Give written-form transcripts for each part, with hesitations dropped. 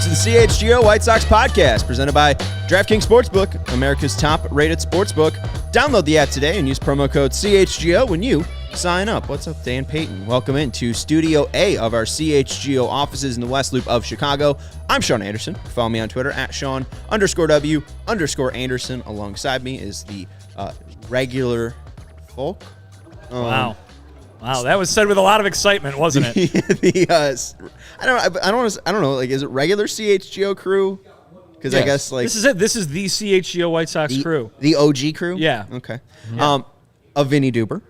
to the CHGO White Sox podcast, presented by DraftKings Sportsbook, America's top-rated sportsbook. Download the app today and use promo code CHGO when you sign up. What's up, Dan Payton? Welcome into Studio A of our CHGO offices in the West Loop of Chicago. I'm Sean Anderson. Follow me on Twitter at Sean_W_Anderson. Alongside me is the regular folk. Wow, that was said with a lot of excitement, wasn't it? I don't know. Like, is it regular CHGO crew? Because I guess like this is it. This is the CHGO White Sox crew, the OG crew. Yeah. Okay. Yeah. Of Vinnie Duber.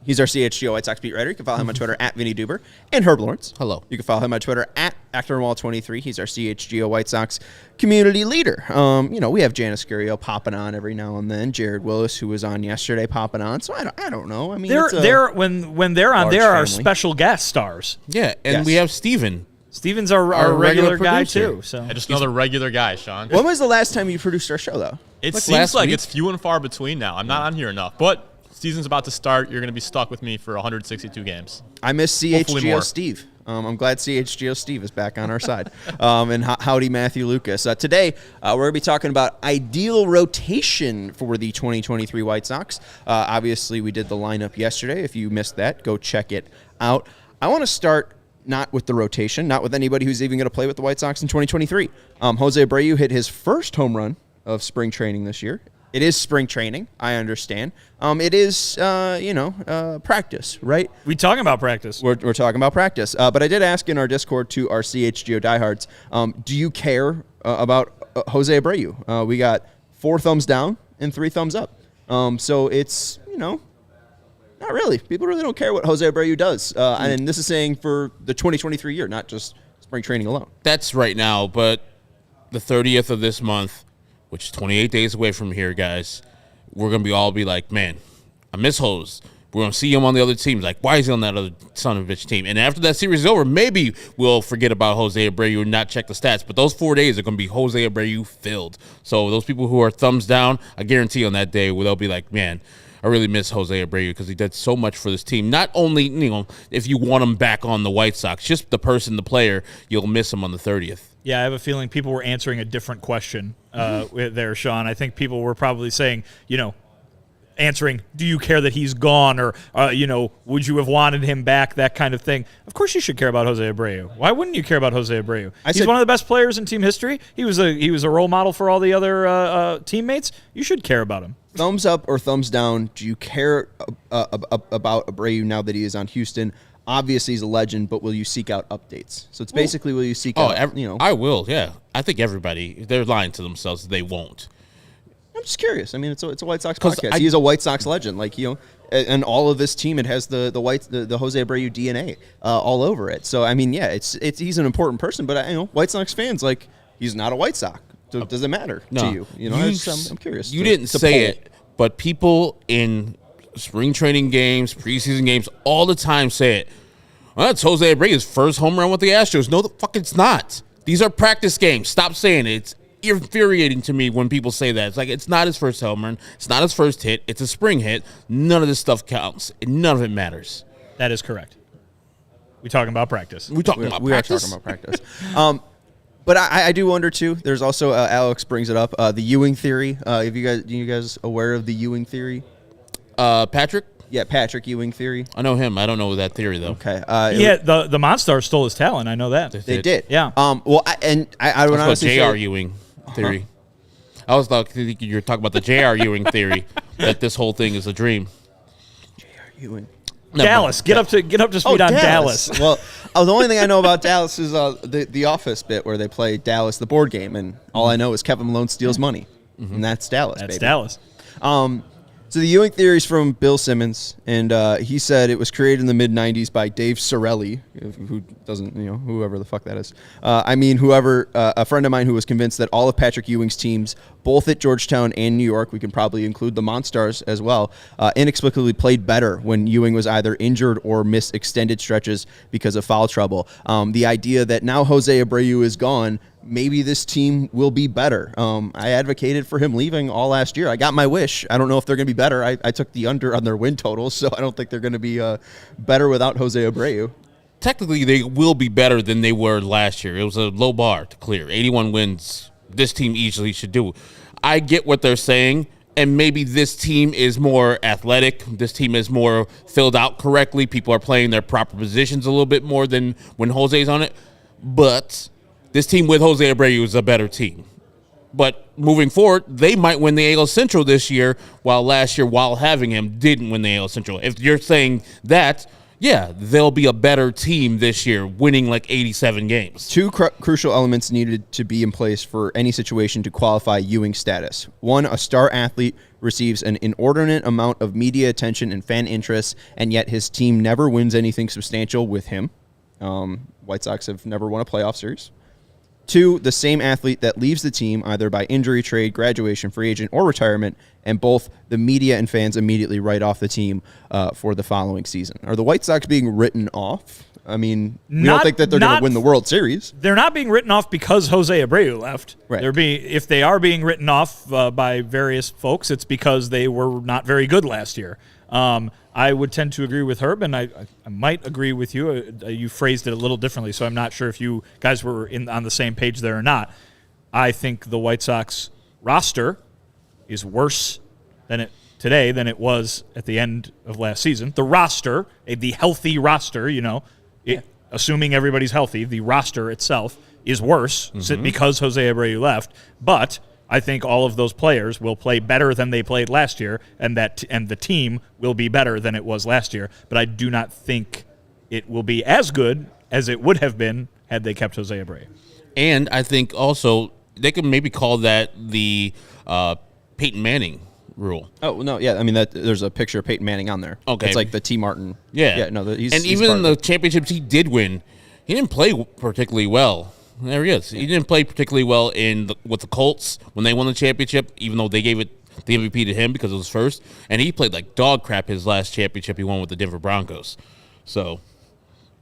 He's our CHGO White Sox beat writer. You can follow him on Twitter at Vinnie Duber. And Herb Lawrence. Hello. You can follow him on Twitter at ActorWall23. He's our CHGO White Sox community leader. We have Janice Guerrero popping on every now and then. Jared Willis, who was on yesterday, popping on. So I don't know. I mean, they're when they're on, they're our special guest stars. Yeah, and we have Steven. Steven's our regular guy too. So just another regular guy, Sean. When was the last time you produced our show, though? It seems like it's few and far between now. I'm not on here enough, but season's about to start. You're going to be stuck with me for 162 games. I miss CHGO Steve. I'm glad CHGO Steve is back on our side. And howdy, Matthew Lucas. Today, we're going to be talking about ideal rotation for the 2023 White Sox. Obviously, we did the lineup yesterday. If you missed that, go check it out. I want to start not with the rotation, not with anybody who's even going to play with the White Sox in 2023. Jose Abreu hit his first home run of spring training this year. It is spring training, I understand. It is, practice, right? We talking about practice. We're talking about practice. But I did ask in our Discord to our CHGO diehards, do you care about Jose Abreu? We got 4 thumbs down and 3 thumbs up. So it's, not really. People really don't care what Jose Abreu does. And this is saying for the 2023 year, not just spring training alone. That's right now, but the 30th of this month, which is 28 days away from here, guys, we're going to all be like, man, I miss Jose. We're going to see him on the other teams. Like, why is he on that other son of a bitch team? And after that series is over, maybe we'll forget about Jose Abreu and not check the stats. But those 4 days are going to be Jose Abreu filled. So those people who are thumbs down, I guarantee on that day, they'll be like, man, I really miss Jose Abreu because he did so much for this team. Not only, if you want him back on the White Sox, just the person, the player, you'll miss him on the 30th. Yeah, I have a feeling people were answering a different question there, Sean. I think people were probably saying, answering, do you care that he's gone, or, would you have wanted him back, that kind of thing. Of course you should care about Jose Abreu. Why wouldn't you care about Jose Abreu? He's one of the best players in team history. He was a role model for all the other teammates. You should care about him. Thumbs up or thumbs down, do you care about Abreu now that he is on Houston? Obviously, he's a legend, but will you seek out updates? So it's basically, will you seek out, I will, yeah. I think everybody, they're lying to themselves. They won't. I'm just curious. I mean, it's a White Sox podcast. He's a White Sox legend. Like, and all of this team, it has the Jose Abreu DNA all over it. So, I mean, yeah, he's an important person, but, White Sox fans, like, he's not a White Sox. So does it matter to you? I'm curious. You didn't say it, but people in spring training games, preseason games, all the time say it. Well, that's Jose Abreu's first home run with the Astros. No, the fuck it's not. These are practice games. Stop saying it. It's infuriating to me when people say that. It's like, it's not his first home run. It's not his first hit. It's a spring hit. None of this stuff counts. None of it matters. That is correct. We're talking about practice. We are talking about practice. But I do wonder, too, there's also, Alex brings it up, the Ewing theory. Are you guys aware of the Ewing theory? Patrick? Yeah, Patrick Ewing theory. I know him. I don't know that theory, though. Okay. The Monstars stole his talent. I know that. They did. Yeah. I would honestly say J.R. Ewing theory. I was thinking you were talking about the J.R. Ewing theory, that this whole thing is a dream. J.R. Ewing. Dallas, get up to speed on Dallas. Well, the only thing I know about Dallas is the Office bit where they play Dallas, the board game, and all I know is Kevin Malone steals money, and that's Dallas. That's baby. Dallas. So the Ewing theory is from Bill Simmons, and he said it was created in the mid-'90s by Dave Sorelli, who doesn't, whoever the fuck that is. A friend of mine who was convinced that all of Patrick Ewing's teams, both at Georgetown and New York, we can probably include the Monstars as well, inexplicably played better when Ewing was either injured or missed extended stretches because of foul trouble. The idea that now Jose Abreu is gone, maybe this team will be better. I advocated for him leaving all last year. I got my wish. I don't know if they're going to be better. I took the under on their win totals, so I don't think they're going to be better without Jose Abreu. technically they will be better than they were last year. It was a low bar to clear. 81 wins, this team easily should do. I get what they're saying, and maybe this team is more athletic. This team is more filled out correctly. People are playing their proper positions a little bit more than when Jose's on it. But this team with Jose Abreu is a better team. But moving forward, they might win the AL Central this year, while last year, while having him, didn't win the AL Central. If you're saying that, yeah, they'll be a better team this year, winning like 87 games. Two crucial elements needed to be in place for any situation to qualify Ewing status. One, a star athlete receives an inordinate amount of media attention and fan interest, and yet his team never wins anything substantial with him. White Sox have never won a playoff series. Two, the same athlete that leaves the team either by injury, trade, graduation, free agent, or retirement, and both the media and fans immediately write off the team for the following season. Are the White Sox being written off? I mean, we don't think that they're going to win the World Series. They're not being written off because Jose Abreu left. Right. If they are being written off by various folks, it's because they were not very good last year. I would tend to agree with Herb, and I might agree with you. You phrased it a little differently, so I'm not sure if you guys were on the same page there or not. I think the White Sox roster is worse today than it was at the end of last season. The roster, the healthy roster, assuming everybody's healthy, the roster itself is worse because Jose Abreu left, but I think all of those players will play better than they played last year, and the team will be better than it was last year. But I do not think it will be as good as it would have been had they kept Jose Abreu. And I think also they could maybe call that the Peyton Manning rule. Oh, no, yeah. I mean, there's a picture of Peyton Manning on there. Okay. It's like the T. Martin. Yeah. Yeah, no, he's even part in the championships he did win, he didn't play particularly well. There he is. He didn't play particularly well with the Colts when they won the championship, even though they gave the MVP to him because it was first. And he played like dog crap his last championship he won with the Denver Broncos. So,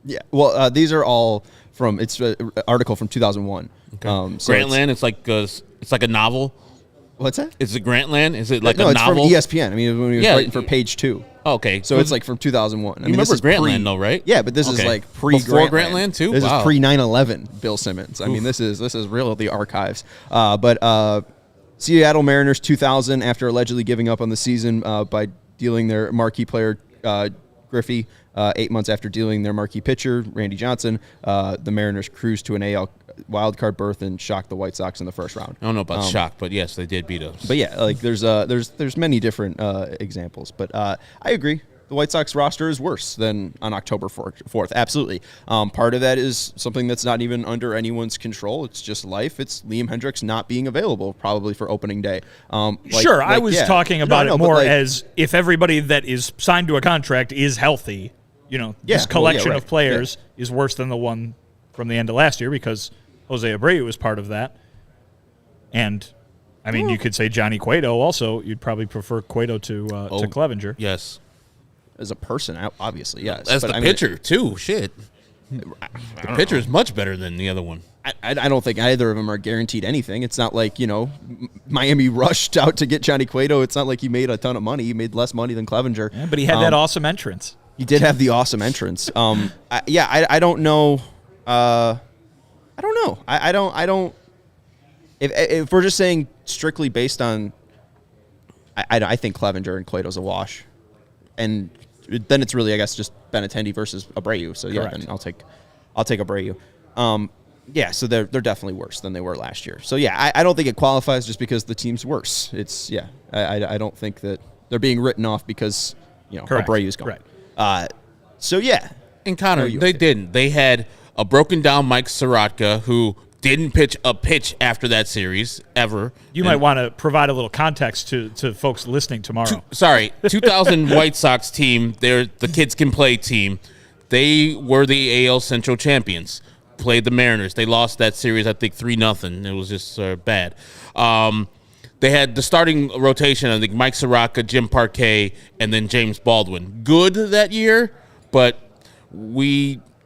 yeah. Well, these are all from it's an article from 2001. Okay. So Grantland, it's like a novel. What's that? Is it Grantland? Is it like no, a it's novel? from ESPN. I mean, when he was writing for Page 2. Oh, okay. So it's like from 2001. You remember Grantland, though, right? Yeah, but this is like Before Grantland. Grantland, too? This Wow. is pre-9/11 Bill Simmons. I mean, this is real the archives. But Seattle Mariners 2000, after allegedly giving up on the season by dealing their marquee player Griffey, 8 months after dealing their marquee pitcher Randy Johnson, the Mariners cruised to an AL wildcard berth and shocked the White Sox in the first round. I don't know about shock, but yes, they did beat us. But yeah, like there's many different examples. But I agree. The White Sox roster is worse than on October 4th. Absolutely. Part of that is something that's not even under anyone's control. It's just life. It's Liam Hendricks not being available probably for opening day. I was talking about it more as if everybody that is signed to a contract is healthy, this collection of players is worse than the one from the end of last year because Jose Abreu was part of that. And, I mean, you could say Johnny Cueto also. You'd probably prefer Cueto to Clevinger. Yes. As a person, obviously, yes. As the pitcher, too. Shit. The pitcher is much better than the other one. I don't think either of them are guaranteed anything. It's not like, Miami rushed out to get Johnny Cueto. It's not like he made a ton of money. He made less money than Clevinger. Yeah, but he had that awesome entrance. He did have the awesome entrance. I don't know. I don't know. I don't. If we're just saying strictly based on, I think Clevinger and Cueto's a wash, and then it's really, I guess, just Benintendi versus Abreu. So yeah, Correct. then I'll take Abreu. So they're definitely worse than they were last year. So yeah, I don't think it qualifies just because the team's worse. It's I don't think that they're being written off because Abreu's gone. Correct. So yeah, And Connor, they didn't. They had a broken down Mike Sorotka who didn't pitch a pitch after that series ever. You might want to provide a little context to folks listening tomorrow. 2000 White Sox team, they're the kids can play team. They were the AL Central champions. Played the Mariners. They lost that series, I think 3-0. It was just bad. They had the starting rotation, I think Mike Soroka, Jim Parquet, and then James Baldwin. Good that year, but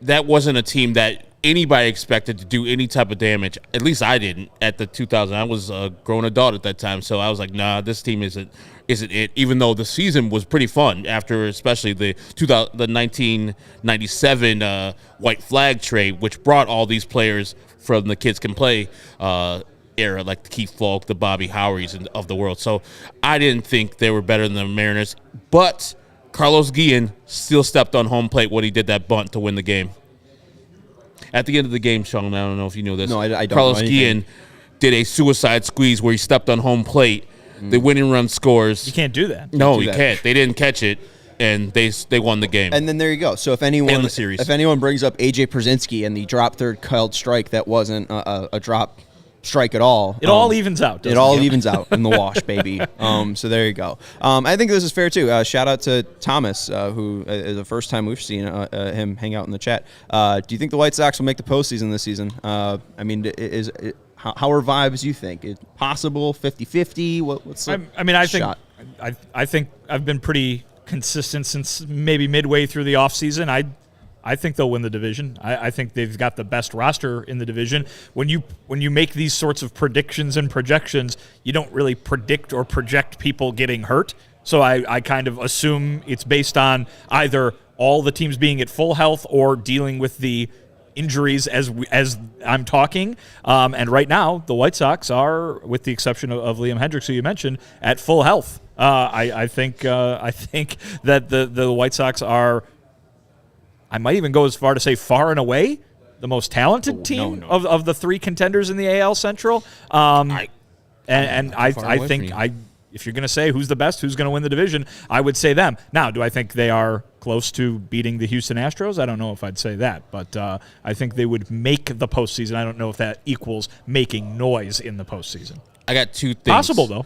that wasn't a team that anybody expected to do any type of damage. At least I didn't at the 2000. I was a grown adult at that time, so I was like, nah, this team isn't it. Even though the season was pretty fun after, especially the 1997 white flag trade, which brought all these players from the Kids Can Play era, like the Keith Falk, the Bobby Howeries of the world. So I didn't think they were better than the Mariners, but Carlos Guillen still stepped on home plate when he did that bunt to win the game. At the end of the game, Sean, I don't know if you know this. No, I don't Carlos know Guillen did a suicide squeeze where he stepped on home plate. The winning run scores. You can't do that. No, you can't. They didn't catch it, and they won the game. And then there you go. So if anyone the series. if anyone brings up AJ Przinsky and the drop third called strike that wasn't a drop strike at all, It all evens out. It all evens out in the wash, baby. So there you go. I think this is fair too. Shout out to Thomas, who is the first time we've seen him hang out in the chat. Do you think the White Sox will make the postseason this season? I mean, how are vibes, you think? Is it possible, 50-50? What's the shot? I think I've been pretty consistent since maybe midway through the offseason. I think they'll win the division. I think they've got the best roster in the division. When you make these sorts of predictions and projections, you don't really predict or project people getting hurt. So I kind of assume it's based on either all the teams being at full health or dealing with the injuries as I'm talking. And right now, the White Sox are, with the exception of Liam Hendriks, who you mentioned, at full health. I think that the White Sox are, I might even go as far to say far and away, the most talented team of the three contenders in the AL Central. I think if you're going to say who's the best, who's going to win the division, I would say them. Now, do I think they are close to beating the Houston Astros? I don't know if I'd say that, but I think they would make the postseason. I don't know if that equals making noise in the postseason. I got two things. Possible, though.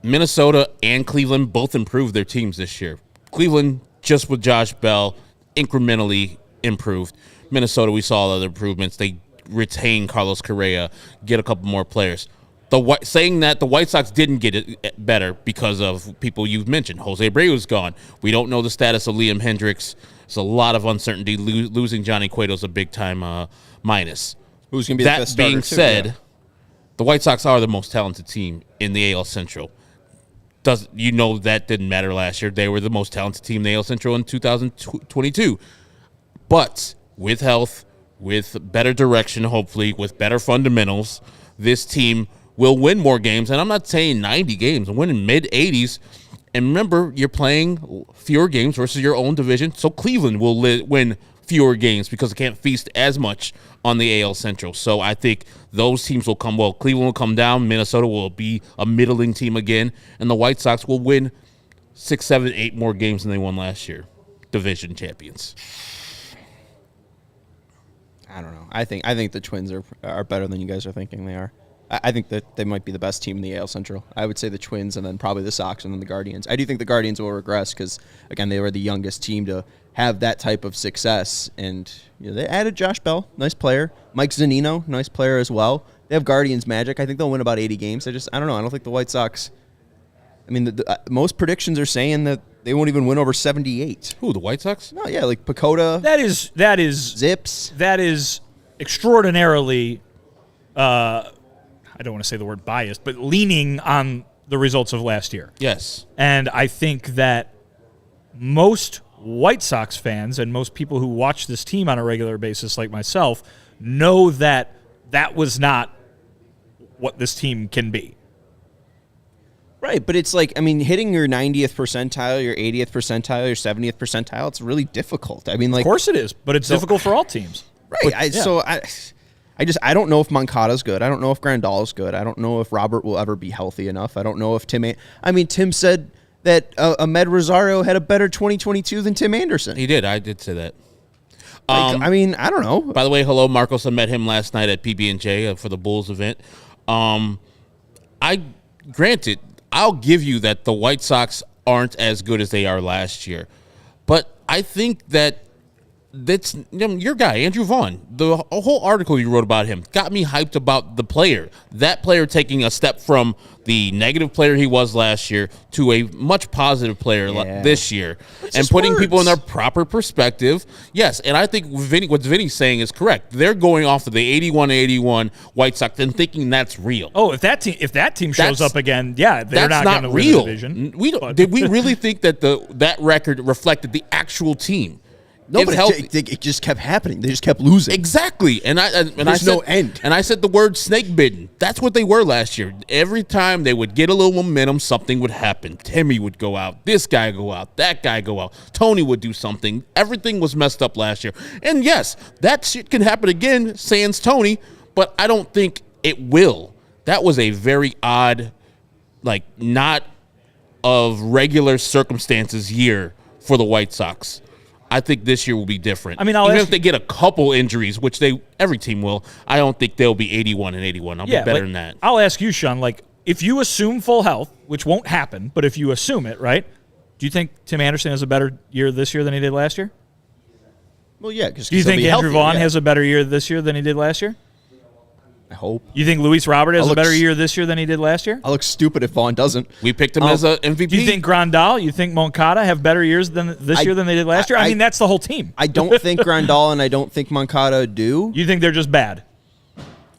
Minnesota and Cleveland both improved their teams this year. Cleveland, just with Josh Bell, incrementally improved. Minnesota, we saw other improvements. They retain Carlos Correa, get a couple more players. Saying that the White Sox didn't get it better because of people you've mentioned. Jose Abreu is gone. We don't know the status of Liam Hendriks. There's a lot of uncertainty. Losing Johnny Cueto is a big-time minus. Who's going to be the best starter, being said, the White Sox are the most talented team in the AL Central. That didn't matter last year. They were the most talented team in the AL Central in 2022. But with health, with better direction, hopefully, with better fundamentals, this team will win more games. And I'm not saying 90 games. I'm winning mid-80s. And remember, you're playing fewer games versus your own division. So Cleveland will win fewer games because they can't feast as much on the AL Central. So I think those teams will come. Well, Cleveland will come down. Minnesota will be a middling team again. And the White Sox will win 6, 7, 8 more games than they won last year. Division champions. I don't know. I think the Twins are better than you guys are thinking they are. I think that they might be the best team in the AL Central. I would say the Twins and then probably the Sox and then the Guardians. I do think the Guardians will regress because, again, they were the youngest team to have that type of success. And they added Josh Bell, nice player. Mike Zunino, nice player as well. They have Guardians magic. I think they'll win about 80 games. I don't know. I don't think the White Sox, I mean, most predictions are saying that they won't even win over 78. Who, the White Sox? No, yeah, like Pacoda. That is Zips. That is extraordinarily I don't want to say the word biased, but leaning on the results of last year. Yes. And I think that most White Sox fans and most people who watch this team on a regular basis like myself know that that was not what this team can be. Right, but it's like, I mean, hitting your 90th percentile, your 80th percentile, your 70th percentile, it's really difficult. I mean, like, of course it is, but it's difficult for all teams. Right. I don't know if Moncada's good. I don't know if Grandal's good. I don't know if Robert will ever be healthy enough. I don't know if Tim said that Ahmed Rosario had a better 2022 than Tim Anderson. He did. I did say that. I mean, I don't know. By the way, hello, Marcos. I met him last night at PB&J for the Bulls event. Granted, I'll give you that the White Sox aren't as good as they are last year. But I think that That's your guy, Andrew Vaughn. The whole article you wrote about him got me hyped about the player. That player taking a step from the negative player he was last year to a much positive player this year, and putting people in their proper perspective. Yes, and I think what Vinny's saying is correct. They're going off of the 81-81 White Sox and thinking that's real. Oh, if that team shows up again, they're that's not going to win the division. Did we really think that that record reflected the actual team? No, but it just kept happening. They just kept losing. Exactly, and I said no end. And I said the word snake bitten. That's what they were last year. Every time they would get a little momentum, something would happen. Timmy would go out. This guy go out. That guy go out. Tony would do something. Everything was messed up last year. And yes, that shit can happen again, sans Tony. But I don't think it will. That was a very odd, not of regular circumstances year for the White Sox. I think this year will be different. I mean, even if they get a couple injuries, which every team will, I don't think they'll be 81-81. I'll be better than that. I'll ask you, Sean, if you assume full health, which won't happen, but if you assume it, right, do you think Tim Anderson has a better year this year than he did last year? Well, yeah. Do you think Andrew Vaughn has a better year this year than he did last year? I hope. You think Luis Robert has a better year this year than he did last year? I look stupid if Vaughn doesn't. We picked him as an MVP. Do you think Grandal, you think Moncada have better years this year than they did last year? I mean, that's the whole team. I don't think Grandal and I don't think Moncada do. You think they're just bad?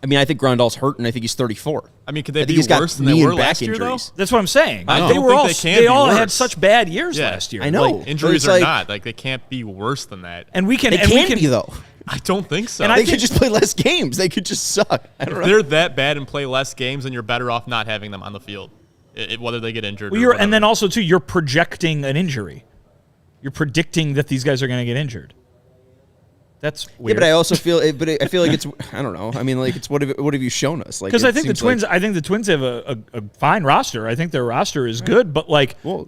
I mean, I think Grandal's hurt, and I think he's 34. I mean, could they be worse than they were last year, though? That's what I'm saying. They all had such bad years last year. I know. Injuries or not, they can't be worse than that. And we can. They can be, though. I don't think so. And they could just play less games. They could just suck. If they're that bad and play less games, then you're better off not having them on the field, whether they get injured. And then also, too, you're projecting an injury. You're predicting that these guys are going to get injured. That's weird. Yeah, but I also feel like it's, I don't know. I mean, it's what have you shown us? Because I think the Twins have a fine roster. I think their roster is good, but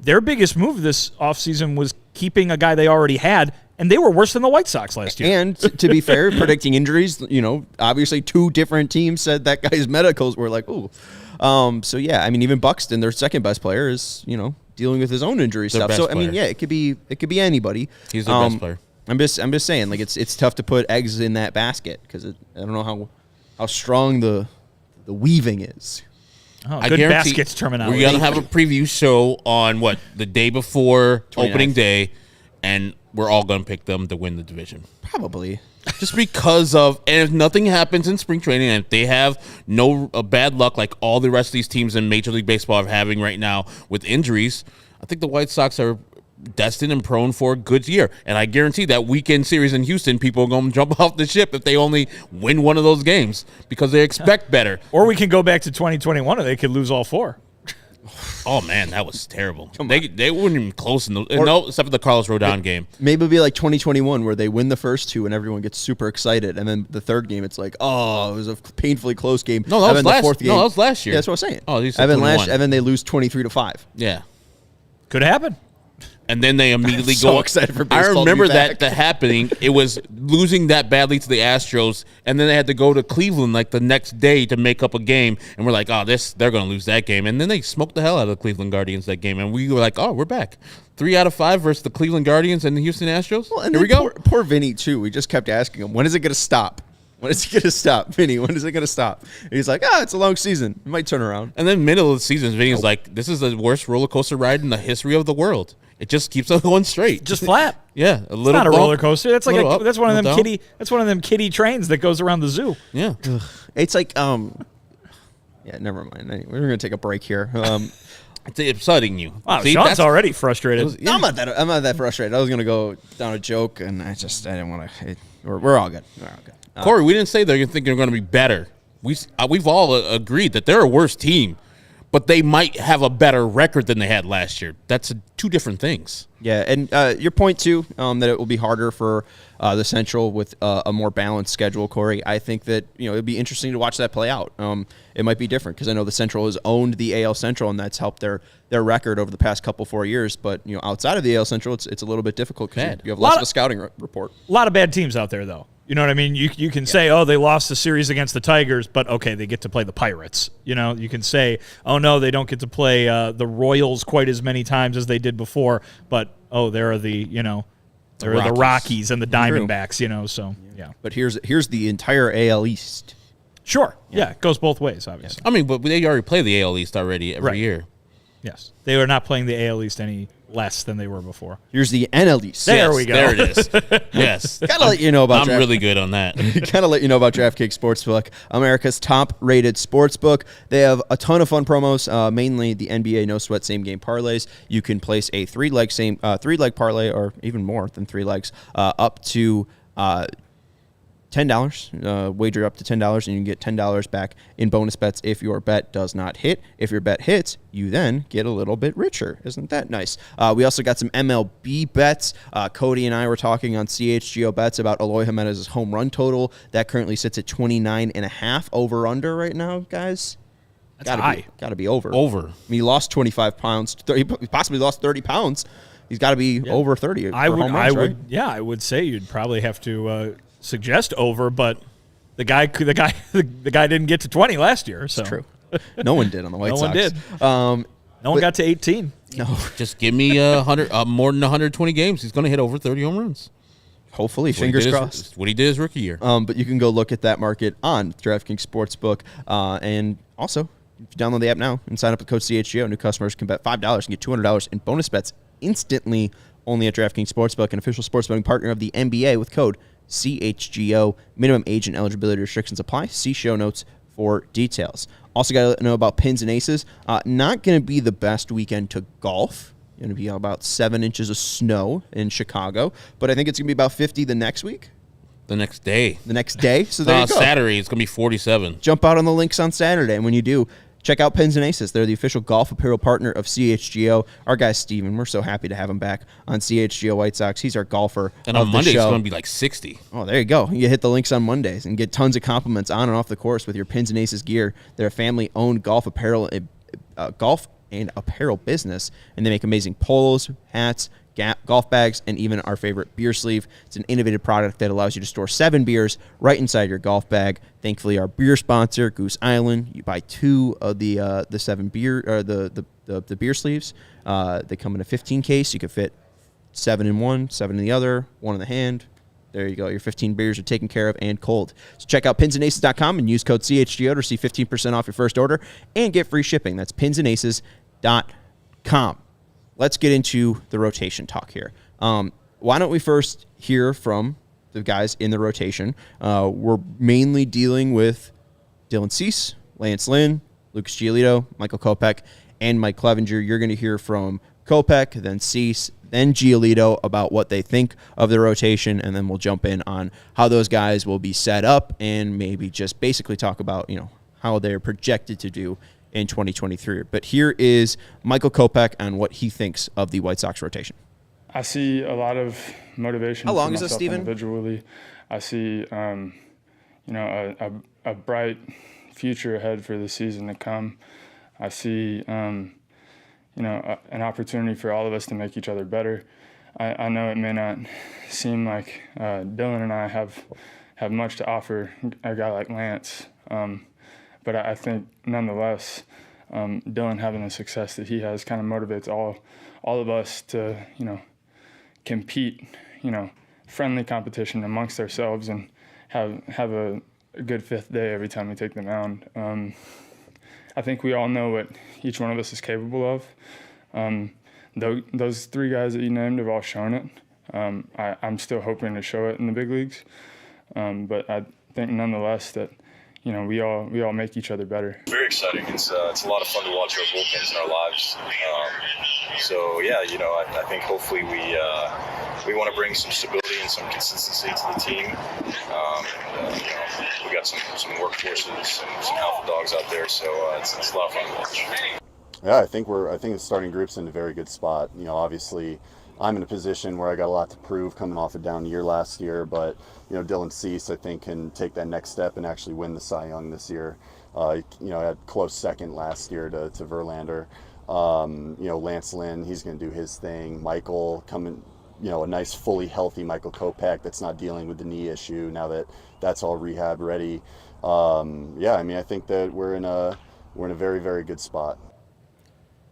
their biggest move this offseason was keeping a guy they already had, and they were worse than the White Sox last year. And to be fair, predicting injuries, obviously two different teams said that guy's medicals were ooh. So yeah, I mean, even Buxton, their second best player, is dealing with his own injury stuff. So I mean, yeah, it could be anybody. He's their best player. I'm just saying, it's tough to put eggs in that basket because I don't know how strong the weaving is. Oh, good baskets terminology. We're gonna have a preview show on the day before opening day, and we're all gonna pick them to win the division. Probably. Just because and if nothing happens in spring training, and if they have bad luck like all the rest of these teams in Major League Baseball are having right now with injuries, I think the White Sox are destined and prone for a good year. And I guarantee that weekend series in Houston, people are going to jump off the ship if they only win one of those games because they expect better. Or we can go back to 2021 and they could lose all four. Oh, man, that was terrible. They weren't even close. Except for the Carlos Rodon game. Maybe it'll be like 2021 where they win the first two and everyone gets super excited. And then the third game, it's it was a painfully close game. No, that was last. The fourth game. No, that was last year. Yeah, that's what I was saying. Oh, you said Evan they lose 23-5. Yeah. Could happen. And then they immediately so excited for baseball. I remember that happening. It was losing that badly to the Astros, and then they had to go to Cleveland the next day to make up a game. And we're like, they're going to lose that game. And then they smoked the hell out of the Cleveland Guardians that game, and we were like, we're back. 3 out of 5 versus the Cleveland Guardians and the Houston Astros. Well, and here we go. Poor Vinnie too. We just kept asking him, when is it going to stop? When is it going to stop, Vinny? When is it going to stop? And he's like, it's a long season. It might turn around. And then middle of the season, Vinny's like, this is the worst roller coaster ride in the history of the world. It just keeps on going straight. Just flat. Yeah, a little. It's not bump, a roller coaster. That's that's one of them down. kiddie. That's one of them kiddie trains that goes around the zoo. Yeah. It's yeah, never mind. Anyway, we're gonna take a break here. It's upsetting you. Wow, Sean's already frustrated. No, I'm not that frustrated. I was gonna go down a joke, and I didn't want to. We're all good. We're all good. Corey, we didn't say they're thinking they're going to be better. We've all agreed that they're a worse team, but they might have a better record than they had last year. That's two different things. Yeah, and your point, too, that it will be harder for the Central with a more balanced schedule, Corey. I think that it'd be interesting to watch that play out. It might be different because I know the Central has owned the AL Central, and that's helped their record over the past 4 years. But outside of the AL Central, it's a little bit difficult because you have less of a scouting report. A lot of bad teams out there, though. You know what I mean? You can say, they lost the series against the Tigers, but okay, they get to play the Pirates. You can say, no, they don't get to play the Royals quite as many times as they did before, but there are the There are the Rockies and the Diamondbacks, you know, so, yeah. But here's the entire AL East. Sure. Yeah, it goes both ways, obviously. I mean, but they already play the AL East already every year. Yes. They are not playing the AL East any less than they were before. Here's the NL East. There we go. There it is. Yes. Gotta let you know about I'm really good on that. Gotta let you know about DraftKings Sportsbook, America's top-rated sportsbook. They have a ton of fun promos, mainly the NBA No Sweat Same Game Parlays. You can place a three-leg parlay, or even more than 3 legs, up to $10, wager up to $10, and you can get $10 back in bonus bets if your bet does not hit. If your bet hits, you then get a little bit richer. Isn't that nice? We also got some MLB bets. Cody and I were talking on CHGO bets about Eloy Jimenez's home run total. That currently sits at 29.5 over-under right now, guys. That's high. Gotta be over. Over. I mean, he lost 25 pounds. He possibly lost 30 pounds. He's got to be over 30. I would say you'd probably have to suggest over, but the guy didn't get to 20 last year. So. That's true. No one did on the White Sox. No one did. No one got to 18. No. Just give me more than 120 games. He's going to hit over 30 home runs. Hopefully, fingers crossed. What he did his rookie year. But you can go look at that market on DraftKings Sportsbook. And also, if you download the app now and sign up with code CHGO, new customers can bet $5 and get $200 in bonus bets instantly only at DraftKings Sportsbook, an official sports betting partner of the NBA with code CHGO. Minimum age and eligibility restrictions apply. See show notes for details. Also got to know about Pins and Aces. Not going to be the best weekend to golf. Going to be about 7 inches of snow in Chicago, but I think it's going to be about 50 the next week. The next day. So there you go. Saturday, it's going to be 47. Jump out on the links on Saturday, and when you do, check out Pins and Aces. They're the official golf apparel partner of CHGO. Our guy Steven, we're so happy to have him back on CHGO White Sox. He's our golfer. And on Monday, it's going to be like 60. Oh, there you go. You hit the links on Mondays and get tons of compliments on and off the course with your Pins and Aces gear. They're a family-owned golf and apparel business, and they make amazing polos, hats, golf bags, and even our favorite beer sleeve. It's an innovative product that allows you to store 7 beers right inside your golf bag. Thankfully, our beer sponsor, Goose Island, you buy 2 of the 7 beer or the beer sleeves. They come in a 15 case. You can fit 7 in one, 7 in the other, 1 in the hand. There you go. Your 15 beers are taken care of and cold. So check out pinsandaces.com and use code CHGO to receive 15% off your first order and get free shipping. That's pinsandaces.com. Let's get into the rotation talk here. Why don't we first hear from the guys in the rotation? We're mainly dealing with Dylan Cease, Lance Lynn, Lucas Giolito, Michael Kopech, and Mike Clevinger. You're going to hear from Kopech, then Cease, then Giolito about what they think of the rotation, and then we'll jump in on how those guys will be set up and maybe just basically talk about, how they're projected to do in 2023. But here is Michael Kopech on what he thinks of the White Sox rotation. I see a lot of motivation. How long for is this, myself Steven? Individually, I see, a bright future ahead for the season to come. I see, an opportunity for all of us to make each other better. I know it may not seem like Dylan and I have much to offer a guy like Lance, but I think nonetheless, Dylan having the success that he has kind of motivates all of us to, compete, friendly competition amongst ourselves and have a good 5th day every time we take the mound. I think we all know what each one of us is capable of. Those 3 guys that you named have all shown it. I'm still hoping to show it in the big leagues, but I think nonetheless that we all make each other better. Very exciting. It's a lot of fun to watch our bullpens in our lives. I think hopefully we want to bring some stability and some consistency to the team. We got some workhorses and some alpha dogs out there, so it's a lot of fun to watch. Yeah, I think the starting group's in a very good spot. Obviously, I'm in a position where I got a lot to prove coming off a down year last year, but Dylan Cease, I think, can take that next step and actually win the Cy Young this year. Had close second last year to Verlander. Lance Lynn, he's going to do his thing. Michael coming, a nice fully healthy Michael Kopech that's not dealing with the knee issue now that that's all rehab ready. I think that we're in a very, very good spot.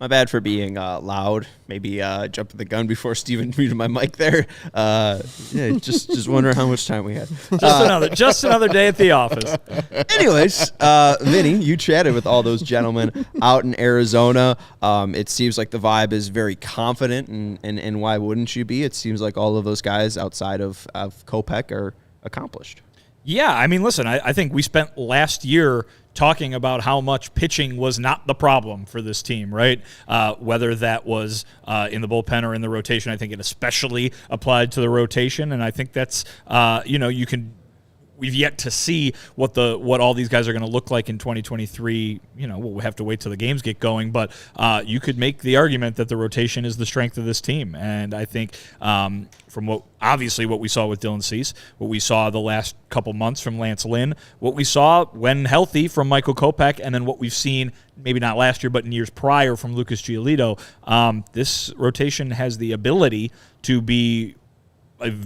My bad for being loud. Maybe jumping the gun before Steven muted my mic there. Yeah, just wondering how much time we had. Just another day at the office. Anyways, Vinnie, you chatted with all those gentlemen out in Arizona. It seems like the vibe is very confident, and why wouldn't you be? It seems like all of those guys outside of Kopech are accomplished. Yeah, I mean, listen, I think we spent last year talking about how much pitching was not the problem for this team, right? Whether that was in the bullpen or in the rotation, I think it especially applied to the rotation, and I think that's, we've yet to see what all these guys are going to look like in 2023. We'll have to wait till the games get going, but you could make the argument that the rotation is the strength of this team, and I think from what we saw with Dylan Cease, what we saw the last couple months from Lance Lynn, what we saw when healthy from Michael Kopech, and then what we've seen maybe not last year but in years prior from Lucas Giolito, this rotation has the ability to be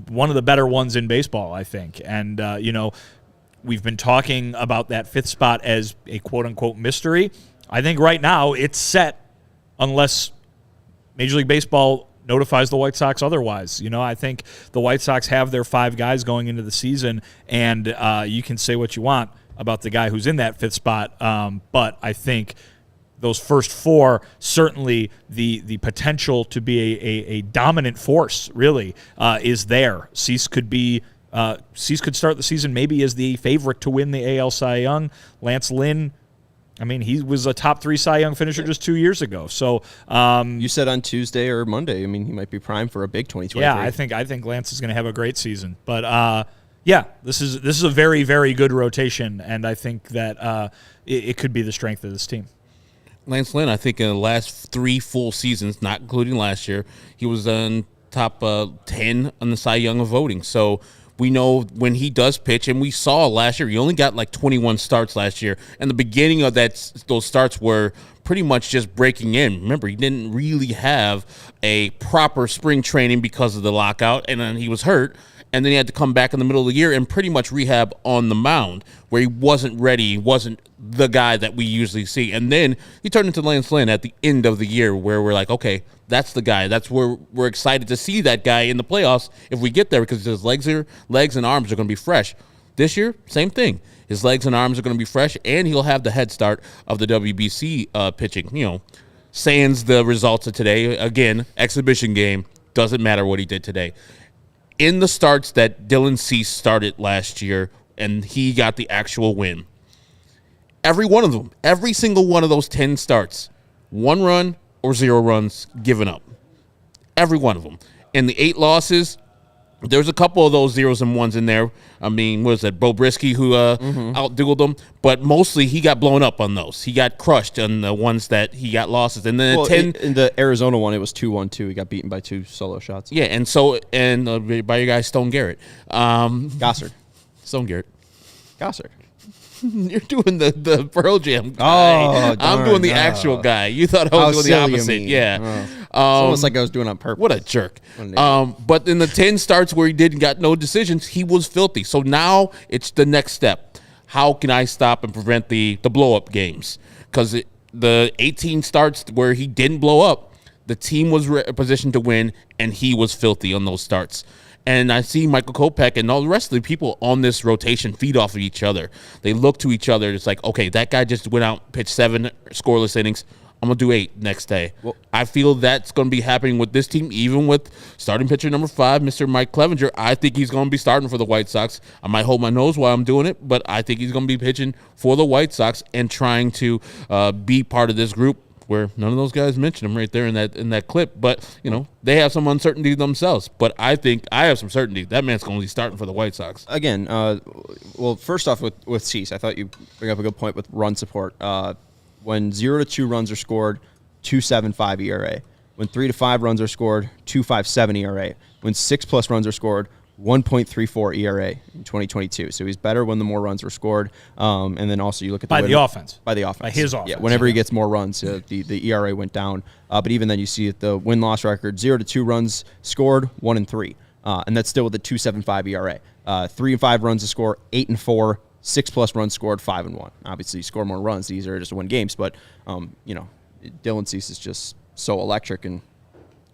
one of the better ones in baseball, I think. And, we've been talking about that fifth spot as a quote-unquote mystery. I think right now it's set unless Major League Baseball notifies the White Sox otherwise. I think the White Sox have their 5 guys going into the season, and you can say what you want about the guy who's in that fifth spot, but I think those first 4, certainly the potential to be a dominant force really is there. Cease could start the season maybe as the favorite to win the AL Cy Young. Lance Lynn, I mean, he was a top 3 Cy Young finisher just 2 years ago. So you said on Tuesday or Monday, I mean, he might be primed for a big 2023. Yeah, I think Lance is going to have a great season. But yeah, this is a very, very good rotation, and I think that it could be the strength of this team. Lance Lynn, I think in the last 3 full seasons, not including last year, he was in top 10 on the Cy Young voting. So we know when he does pitch, and we saw last year, he only got like 21 starts last year. And the beginning of those starts were pretty much just breaking in. Remember, he didn't really have a proper spring training because of the lockout, and then he was hurt. And then he had to come back in the middle of the year and pretty much rehab on the mound where he wasn't ready. He wasn't the guy that we usually see. And then he turned into Lance Lynn at the end of the year where we're like, okay, that's the guy. That's where we're excited to see that guy in the playoffs if we get there because his legs and arms are going to be fresh. This year, same thing. His legs and arms are going to be fresh, and he'll have the head start of the WBC pitching. Sans the results of today. Again, exhibition game. Doesn't matter what he did today. In the starts that Dylan Cease started last year, and he got the actual win, every one of them, every single one of those 10 starts, 1 run or 0 runs given up. Every one of them. And the 8 losses, there's a couple of those 0s and 1s in there. I mean, what was that, Bo Brisky who outdueled them? But mostly he got blown up on those. He got crushed on the ones that he got losses. And then in the Arizona one, it was 2-1-2. He got beaten by 2 solo shots. Yeah, and by your guy Stone Garrett. Gossard. Stone Garrett. Gossard. You're doing the Pearl Jam guy. Oh, I'm doing the actual guy. You thought I was doing the opposite. Yeah. It's almost like I was doing it on purpose. What a jerk. But in the 10 starts where he got no decisions, he was filthy. So now it's the next step. How can I stop and prevent the blow-up games? Because the 18 starts where he didn't blow up, the team was positioned to win, and he was filthy on those starts. And I see Michael Kopech and all the rest of the people on this rotation feed off of each other. They look to each other. It's like, okay, that guy just went out, pitched 7 scoreless innings. I'm going to do 8 next day. Well, I feel that's going to be happening with this team, even with starting pitcher number 5, Mr. Mike Clevinger. I think he's going to be starting for the White Sox. I might hold my nose while I'm doing it, but I think he's going to be pitching for the White Sox and trying to be part of this group where none of those guys mentioned him right there in that clip. But, they have some uncertainty themselves. But I think I have some certainty. That man's going to be starting for the White Sox. Again, first off with Cease, I thought you bring up a good point with run support. When 0 to 2 runs are scored, 2.75 ERA. When 3 to 5 runs are scored, 2.57 ERA. When 6+ runs are scored, 1.34 ERA in 2022. So he's better when the more runs were scored. And then also you look at the offense. By the offense. By his offense. Yeah, whenever he gets more runs, the ERA went down. But even then you see at the win-loss record, 0 to 2 runs scored, 1-3. And that's still with a 2.75 ERA. 3 and 5 runs to score, 8 and 4. 6+ runs scored, 5 and 1. Obviously, you score more runs; these are just to win games. But Dylan Cease is just so electric and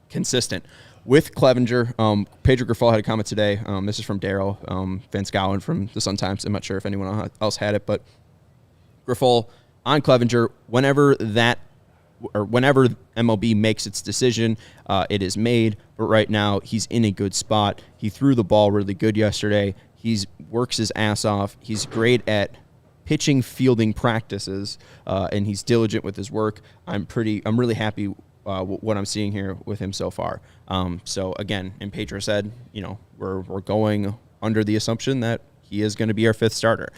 consistent. With Clevinger, Pedro Grifol had a comment today. This is from Daryl Van Schouwen from the Sun-Times. I'm not sure if anyone else had it, but Grifol on Clevinger, whenever MLB makes its decision, it is made. But right now, he's in a good spot. He threw the ball really good yesterday. He works his ass off. He's great at pitching, fielding practices, and he's diligent with his work. I'm really happy what I'm seeing here with him so far. So again, and Pedro said, we're going under the assumption that he is going to be our fifth starter.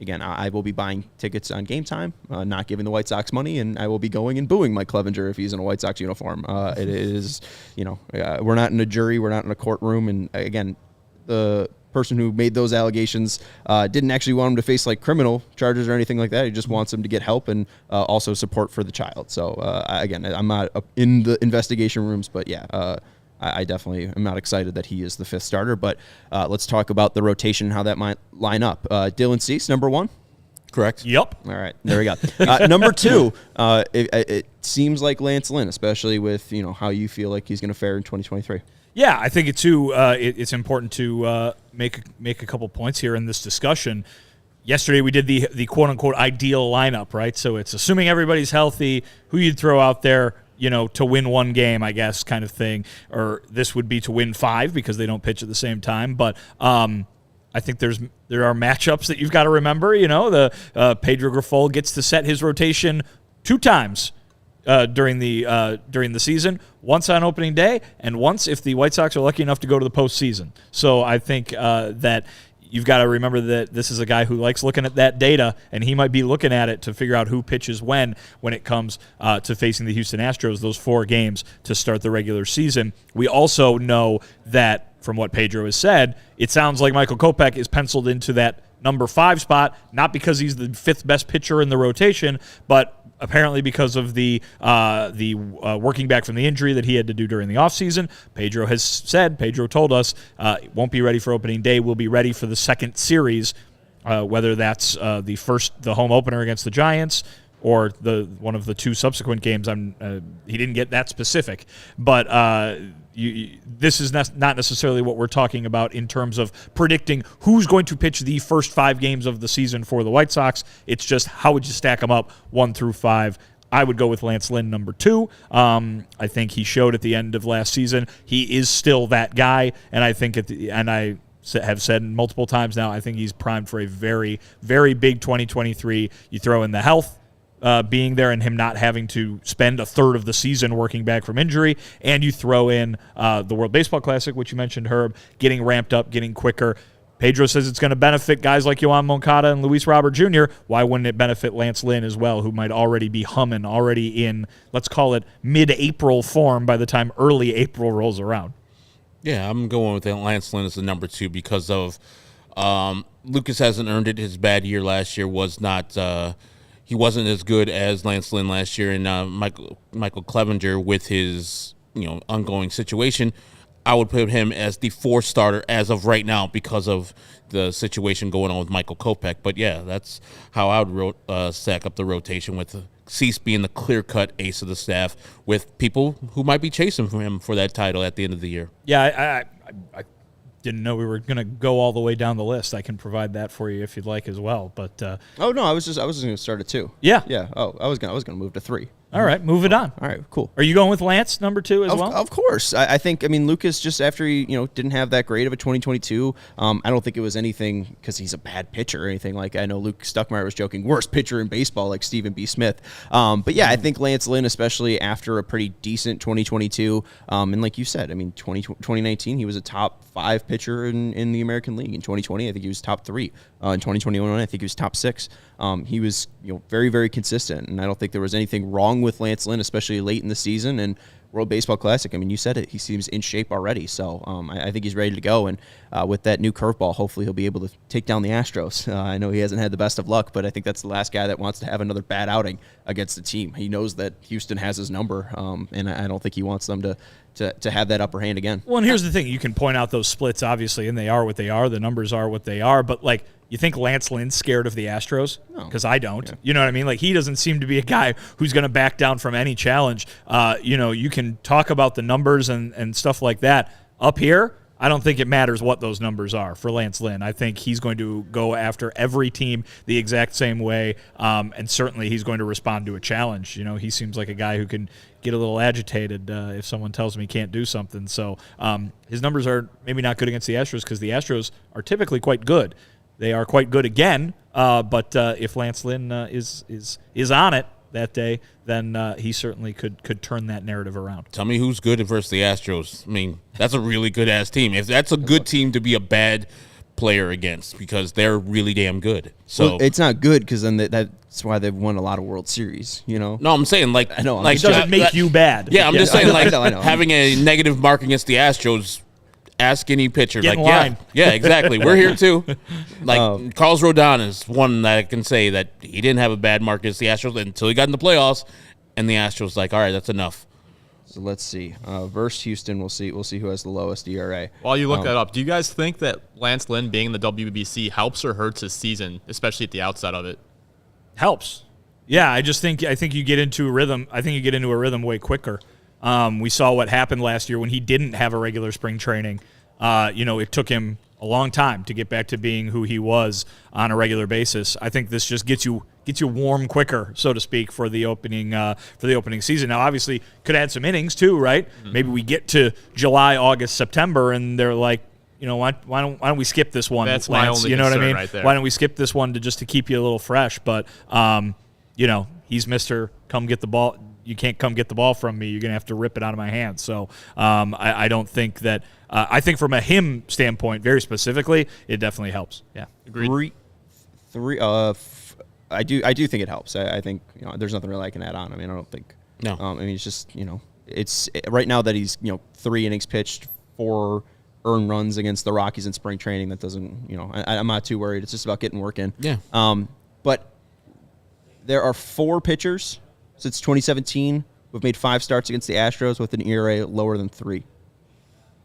Again, I will be buying tickets on game time, not giving the White Sox money, and I will be going and booing Mike Clevinger if he's in a White Sox uniform. It is, we're not in a jury, we're not in a courtroom, and again, the person who made those allegations didn't actually want him to face like criminal charges or anything like that. He just wants him to get help and also support for the child. So again, I'm not in the investigation rooms, but yeah, I definitely am not excited that he is the fifth starter. But let's talk about the rotation and how that might line up. Dylan Cease, number one. Correct. Yep. All right, there we go. Number two, it seems like Lance Lynn, especially with how you feel like he's going to fare in 2023. Yeah, I think it's important to make a couple points here in this discussion. Yesterday we did the quote unquote ideal lineup, right? So it's assuming everybody's healthy, who you'd throw out there, to win one game, I guess, kind of thing. Or this would be to win 5 because they don't pitch at the same time. But I think there are matchups that you've got to remember. The Pedro Grifol gets to set his rotation 2 times during the season, once on opening day, and once if the White Sox are lucky enough to go to the postseason. So I think that you've got to remember that this is a guy who likes looking at that data, and he might be looking at it to figure out who pitches when it comes to facing the Houston Astros, those 4 games to start the regular season. We also know that, from what Pedro has said, it sounds like Michael Kopech is penciled into that number 5 spot, not because he's the 5th best pitcher in the rotation, but apparently because of the working back from the injury that he had to do during the offseason. Pedro told us won't be ready for opening day. We'll be ready for the second series, whether that's the home opener against the Giants or one of the 2 subsequent games. He didn't get that specific, but this is not necessarily what we're talking about in terms of predicting who's going to pitch the first 5 games of the season for the White Sox. It's just how would you stack them up 1 through 5. I would go with Lance Lynn, number 2. I think he showed at the end of last season he is still that guy, and I think I have said multiple times now, I think he's primed for a very, very big 2023. You throw in the health being there and him not having to spend a third of the season working back from injury, and you throw in the World Baseball Classic, which you mentioned, Herb, getting ramped up, getting quicker. Pedro says it's going to benefit guys like Yoan Moncada and Luis Robert Jr. Why wouldn't it benefit Lance Lynn as well, who might already be humming, already in, let's call it, mid-April form by the time early April rolls around? Yeah, I'm going with Lance Lynn as the number 2 because of Lucas hasn't earned it. His bad year last year was not he wasn't as good as Lance Lynn last year, and Michael Clevinger, with his ongoing situation, I would put him as the 4th starter as of right now because of the situation going on with Michael Kopech. But yeah, that's how I would stack up the rotation, with Cease being the clear-cut ace of the staff, with people who might be chasing for him for that title at the end of the year. Yeah, I didn't know we were going to go all the way down the list. I can provide that for you if you'd like as well. But oh no, I was just going to start at 2. Yeah. Oh, I was going to move to 3. All right, move it on. All right, cool. Are you going with Lance, number 2 as well? Of course. I think, Lucas, just after he, didn't have that great of a 2022, I don't think it was anything because he's a bad pitcher or anything. Like, I know Luke Stuckmeyer was joking, worst pitcher in baseball, like Stephen B. Smith. But yeah, I think Lance Lynn, especially after a pretty decent 2022, and like you said, 2019, he was a top 5 pitcher in the American League. In 2020, I think he was top 3. In 2021, I think he was top 6. He was very, very consistent, and I don't think there was anything wrong with Lance Lynn, especially late in the season. And World Baseball Classic, you said it, he seems in shape already. So I think he's ready to go. And with that new curveball, hopefully he'll be able to take down the Astros. I know he hasn't had the best of luck, but I think that's the last guy that wants to have another bad outing against the team. He knows that Houston has his number, and I don't think he wants them to have that upper hand again. Well, and here's the thing. You can point out those splits, obviously, and they are what they are. The numbers are what they are. But, You think Lance Lynn's scared of the Astros? No. Because I don't. Yeah. You know what I mean? Like, he doesn't seem to be a guy who's going to back down from any challenge. You can talk about the numbers and stuff like that. Up here, I don't think it matters what those numbers are for Lance Lynn. I think he's going to go after every team the exact same way, and certainly he's going to respond to a challenge. He seems like a guy who can get a little agitated if someone tells him he can't do something. So his numbers are maybe not good against the Astros because the Astros are typically quite good. They are quite good again, but if Lance Lynn is on it that day, then he certainly could turn that narrative around. Tell me who's good versus the Astros. I mean, that's a really good-ass team. If that's a good team to be a bad player against, because they're really damn good. So Well, it's not good because then that's why they've won a lot of World Series, No, I'm saying, like, I know, like It doesn't make you bad. Yeah, I'm just saying, like, I know. having a negative mark against the Astros. Ask any pitcher. Get in like, line. yeah, exactly. We're here too. Like, Carlos Rodon is one that I can say that he didn't have a bad mark against the Astros until he got in the playoffs, and the Astros like, all right, that's enough. So let's see. Versus Houston, we'll see who has the lowest ERA. While you look that up, do you guys think that Lance Lynn being in the WBC helps or hurts his season, especially at the outset of it? Helps. Yeah, I think you get into a rhythm. I think you get into a rhythm way quicker. We saw what happened last year when he didn't have a regular spring training. It took him a long time to get back to being who he was on a regular basis. I think this just gets you warm quicker, so to speak, for the opening season. Now, obviously, could add some innings too, right? Mm-hmm. Maybe we get to July, August, September, and they're like, why don't we skip this one? That's Lance? my only You know what I concern mean? right there. Why don't we skip this one to keep you a little fresh? But he's Mr. Come get the ball. You can't come get the ball from me. You're going to have to rip it out of my hands. So I don't think that I think from a him standpoint, very specifically, it definitely helps. Yeah. Agreed. I do think it helps. I think there's nothing really I can add on. I mean, I don't think. No. It's just it's right now that he's 3 innings pitched, 4 earned runs against the Rockies in spring training. That doesn't I'm not too worried. It's just about getting work in. Yeah. But there are 4 pitchers since 2017 who've made 5 starts against the Astros with an ERA lower than 3. You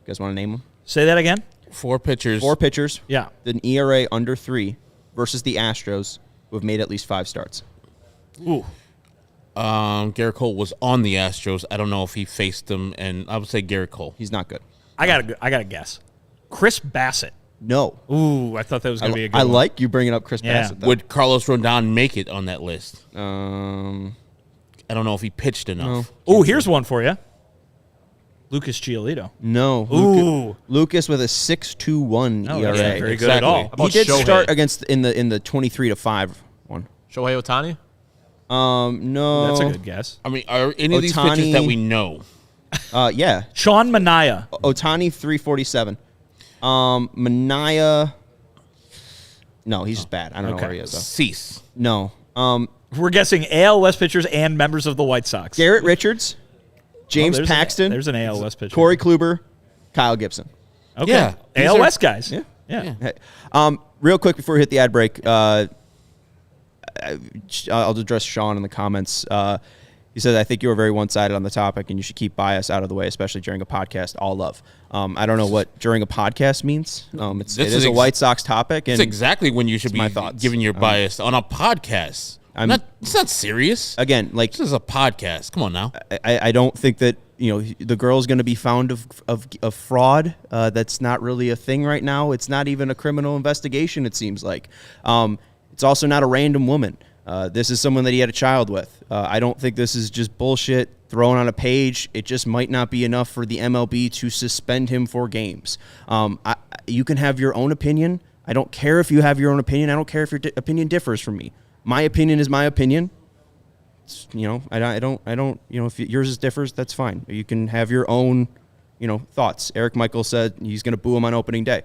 guys want to name them? Say that again. 4 pitchers. 4 pitchers. Yeah. With an ERA under 3 versus the Astros who have made at least 5 starts. Ooh. Garrett Cole was on the Astros. I don't know if he faced them, and I would say Garrett Cole. He's not good. I got a guess. Chris Bassett. No. Ooh, I thought that was going to be a good I one. like you bringing up Chris Yeah. Bassett, though. Would Carlos Rodon make it on that list? I don't know if he pitched enough. Ooh, here's one for you. Lucas Giolito. No. Ooh. Lucas with a 6.21 No, ERA. that's not very good exactly. at all. How about He did Shohei? start against in the 23-5 one. Shohei Ohtani? No. That's a good guess. I mean, are any of these Ohtani- pitchers that we know? Yeah. Sean Manaea. Ohtani 347. Manaea. No, he's just bad. I don't know where he is though. Cease. No. We're guessing AL West pitchers and members of the White Sox. Garrett Richards, James there's Paxton, there's an AL West pitcher. Corey Kluber, Kyle Gibson. Okay. Yeah, these AL are- West guys. Yeah. Yeah. Hey, real quick before we hit the ad break, I'll address Sean in the comments. He said, I think you were very one-sided on the topic, and you should keep bias out of the way, especially during a podcast. All love. I don't know what during a podcast means. It is a White Sox topic. And That's exactly when you should be my thoughts. giving your bias on a podcast. It's not serious. Again, like This is a podcast. Come on now. I don't think that the girl's going to be found of fraud. That's not really a thing right now. It's not even a criminal investigation. It seems like it's also not a random woman. This is someone that he had a child with. I don't think this is just bullshit thrown on a page. It just might not be enough for the MLB to suspend him for games. You can have your own opinion. I don't care if you have your own opinion. I don't care if your opinion differs from me. My opinion is my opinion. I don't. If yours differs, that's fine. You can have your own, thoughts. Eric Michael said he's going to boo him on opening day.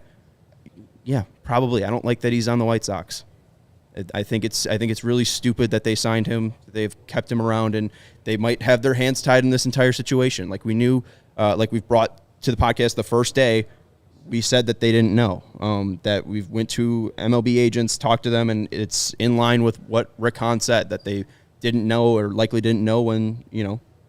Yeah, probably. I don't like that he's on the White Sox. I think it's really stupid that they signed him. They've kept him around, and they might have their hands tied in this entire situation. Like we knew, like we've brought to the podcast the first day, we said that they didn't know. That we went to MLB agents, talked to them, and it's in line with what Rick Hahn said, that they didn't know or likely didn't know when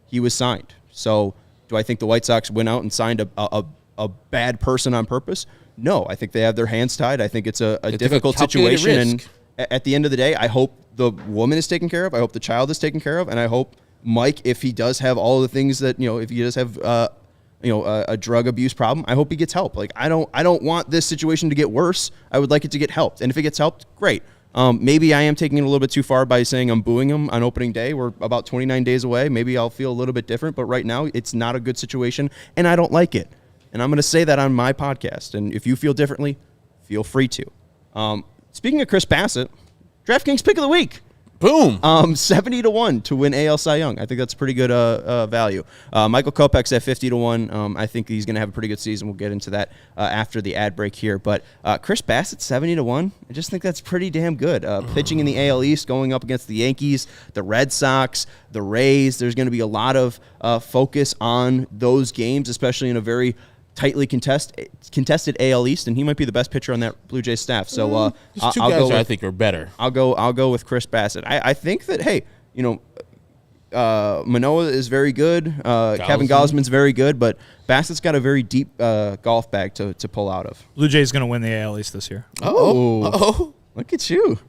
he was signed. So do I think the White Sox went out and signed a bad person on purpose? No, I think they have their hands tied. I think it's a difficult calculated situation. risk. And at the end of the day, I hope the woman is taken care of. I hope the child is taken care of. And I hope Mike, if he does have all the things that, if he does have, a drug abuse problem, I hope he gets help. Like, I don't want this situation to get worse. I would like it to get helped. And if it gets helped, great. Maybe I am taking it a little bit too far by saying I'm booing him on opening day. We're about 29 days away. Maybe I'll feel a little bit different. But right now, it's not a good situation, and I don't like it. And I'm going to say that on my podcast. And if you feel differently, feel free to. Speaking of Chris Bassett, DraftKings pick of the week. Boom. 70-1 to win AL Cy Young. I think that's pretty good value. Michael Kopech's at 50-1. I think he's going to have a pretty good season. We'll get into that after the ad break here. But Chris Bassett, 70-1. I just think that's pretty damn good. Pitching in the AL East, going up against the Yankees, the Red Sox, the Rays. There's going to be a lot of focus on those games, especially in a very tightly contested AL East, and he might be the best pitcher on that Blue Jays staff. So There's two guys I think are better. I'll go with Chris Bassett. I think that Manoah is very good. Kevin Gausman's very good, but Bassett's got a very deep golf bag to pull out of. Blue Jays going to win the AL East this year. Oh, look at you.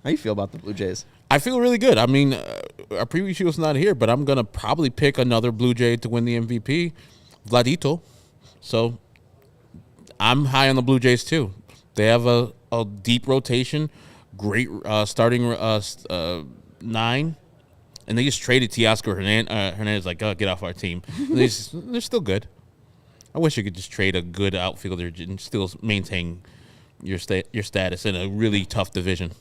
How you feel about the Blue Jays? I feel really good. I mean, our preview show's not here, but I'm going to probably pick another Blue Jay to win the MVP. Vladito. So I'm high on the Blue Jays too. They have a deep rotation, great starting 9, and they just traded Teoscar Hernandez like, get off our team. They're still good. I wish you could just trade a good outfielder and still maintain your status in a really tough division.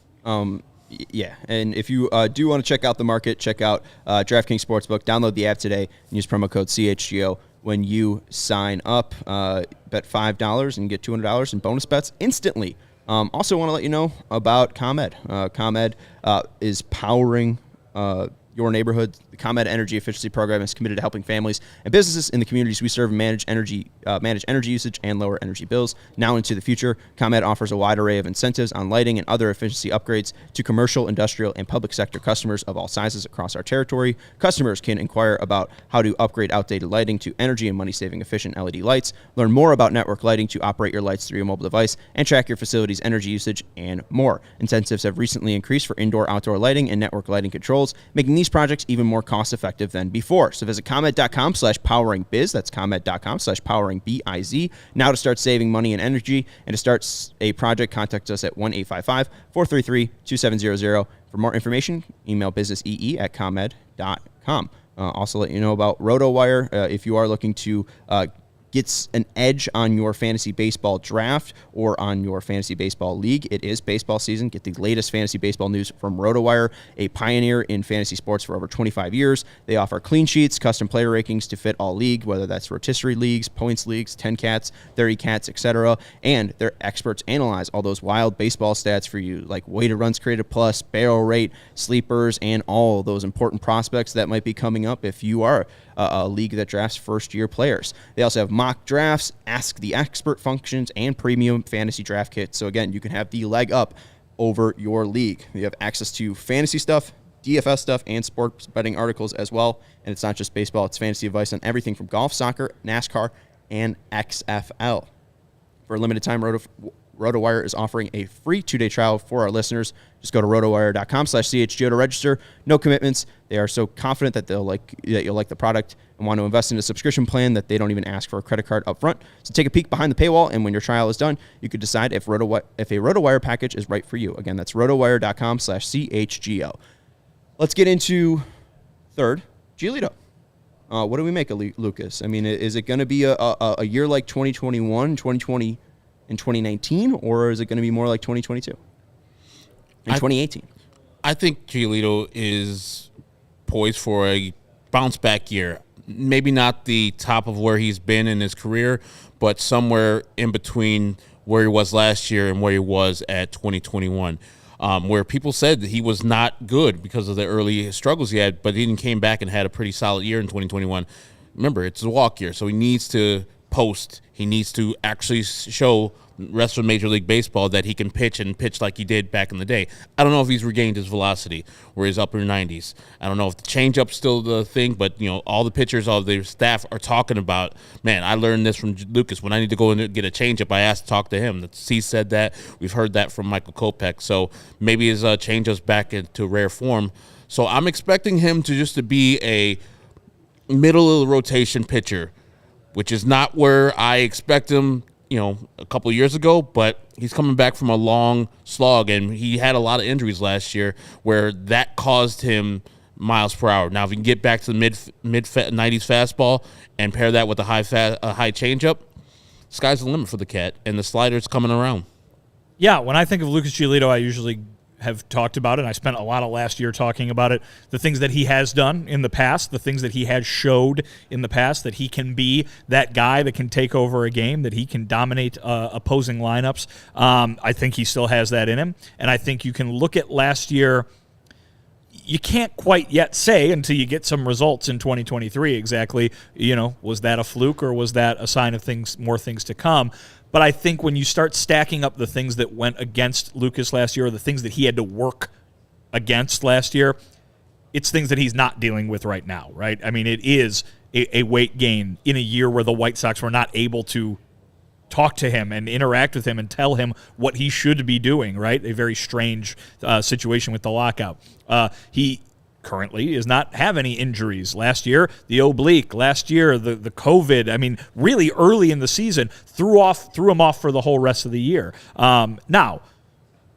Yeah, and if you do want to check out the market, check out DraftKings Sportsbook. Download the app today and use promo code CHGO when you sign up. Bet $5 and get $200 in bonus bets instantly. Also want to let you know about ComEd. ComEd is powering your neighborhood. The ComEd Energy Efficiency Program is committed to helping families and businesses in the communities we serve manage energy usage and lower energy bills. Now into the future, ComEd offers a wide array of incentives on lighting and other efficiency upgrades to commercial, industrial, and public sector customers of all sizes across our territory. Customers can inquire about how to upgrade outdated lighting to energy and money-saving efficient LED lights, learn more about network lighting to operate your lights through your mobile device, and track your facility's energy usage and more. Incentives have recently increased for indoor-outdoor lighting and network lighting controls, making these projects even more cost-effective than before. So visit ComEd.com/poweringbiz. That's ComEd.com/poweringbiz. Now to start saving money and energy, and to start a project, contact us at 1-855-433-2700. For more information, email businessee@comed.com. Also let you know about RotoWire. If you are looking to gets an edge on your fantasy baseball draft or on your fantasy baseball league. It is baseball season. Get the latest fantasy baseball news from RotoWire, a pioneer in fantasy sports for over 25 years. They offer clean sheets, custom player rankings to fit all league, whether that's rotisserie leagues, points leagues, 10 cats, 30 cats, etc. And their experts analyze all those wild baseball stats for you, like weighted runs created plus, barrel rate, sleepers, and all those important prospects that might be coming up if you are a league that drafts first-year players. They also have mock drafts, ask the expert functions, and premium fantasy draft kits. So again, you can have the leg up over your league. You have access to fantasy stuff, DFS stuff, and sports betting articles as well. And it's not just baseball, it's fantasy advice on everything from golf, soccer, NASCAR, and XFL. For a limited time, RotoWire is offering a free 2-day trial for our listeners. Just go to rotowire.com/CHGO to register. No commitments. They are so confident that you'll like the product and want to invest in a subscription plan that they don't even ask for a credit card up front. So take a peek behind the paywall, and when your trial is done, you could decide if a RotoWire package is right for you. Again, that's rotowire.com/CHGO. Let's get into third, Giolito. What do we make of Lucas? I mean, is it going to be a year like 2021, 2020, and 2019, or is it going to be more like 2022 and 2018? I think Giolito is poised for a bounce-back year. Maybe not the top of where he's been in his career, but somewhere in between where he was last year and where he was at 2021, where people said that he was not good because of the early struggles he had, but he came back and had a pretty solid year in 2021. Remember, it's a walk year, so he needs to post. He needs to actually show rest of Major League Baseball that he can pitch and pitch like he did back in the day. I don't know if he's regained his velocity or his upper 90s. I don't know if the changeup's still the thing, but all the pitchers, all their staff are talking about, man, I learned this from Lucas. When I need to go and get a changeup, I asked to talk to him. Cease said that. We've heard that from Michael Kopech. So maybe his changeup's back into rare form. So I'm expecting him to be a middle of the rotation pitcher, which is not where I expect him, a couple of years ago, but he's coming back from a long slog, and he had a lot of injuries last year where that caused him miles per hour. Now, if he can get back to the mid 90s fastball and pair that with a high changeup, sky's the limit for the cat, and the slider's coming around. Yeah, when I think of Lucas Giolito, I usually have talked about it. I spent a lot of last year talking about it, the things that he has done in the past, the things that he has showed in the past, that he can be that guy that can take over a game, that he can dominate opposing lineups. I think he still has that in him, and I think you can look at last year. You can't quite yet say until you get some results in 2023 exactly, was that a fluke or was that a sign of more things to come? But I think when you start stacking up the things that went against Lucas last year or the things that he had to work against last year, it's things that he's not dealing with right now, right? I mean, it is a weight gain in a year where the White Sox were not able to talk to him and interact with him and tell him what he should be doing, right? A very strange situation with the lockout. He currently does not have any injuries. Last year, the oblique. Last year, the COVID. I mean, really early in the season, threw him off for the whole rest of the year. Now,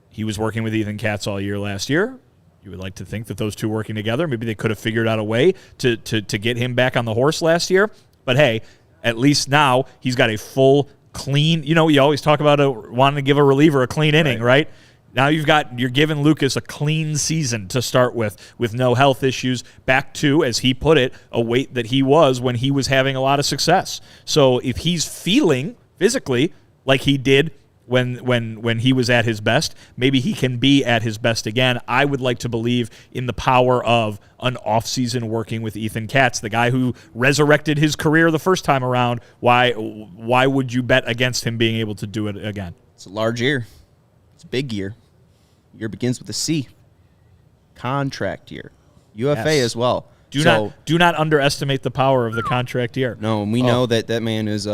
he was working with Ethan Katz all year last year. You would like to think that those two working together, maybe they could have figured out a way to get him back on the horse last year. But hey, at least now he's got a full, clean. You always talk about wanting to give a reliever a clean inning, right? Now you're giving Lucas a clean season to start with no health issues, back to, as he put it, a weight that he was when he was having a lot of success. So if he's feeling physically like he did when he was at his best, maybe he can be at his best again. I would like to believe in the power of an offseason working with Ethan Katz, the guy who resurrected his career the first time around. Why would you bet against him being able to do it again? It's a large year. It's a big year. Year begins with a C. Contract year. UFA as well. Do not underestimate the power of the contract year. No, and we know that man is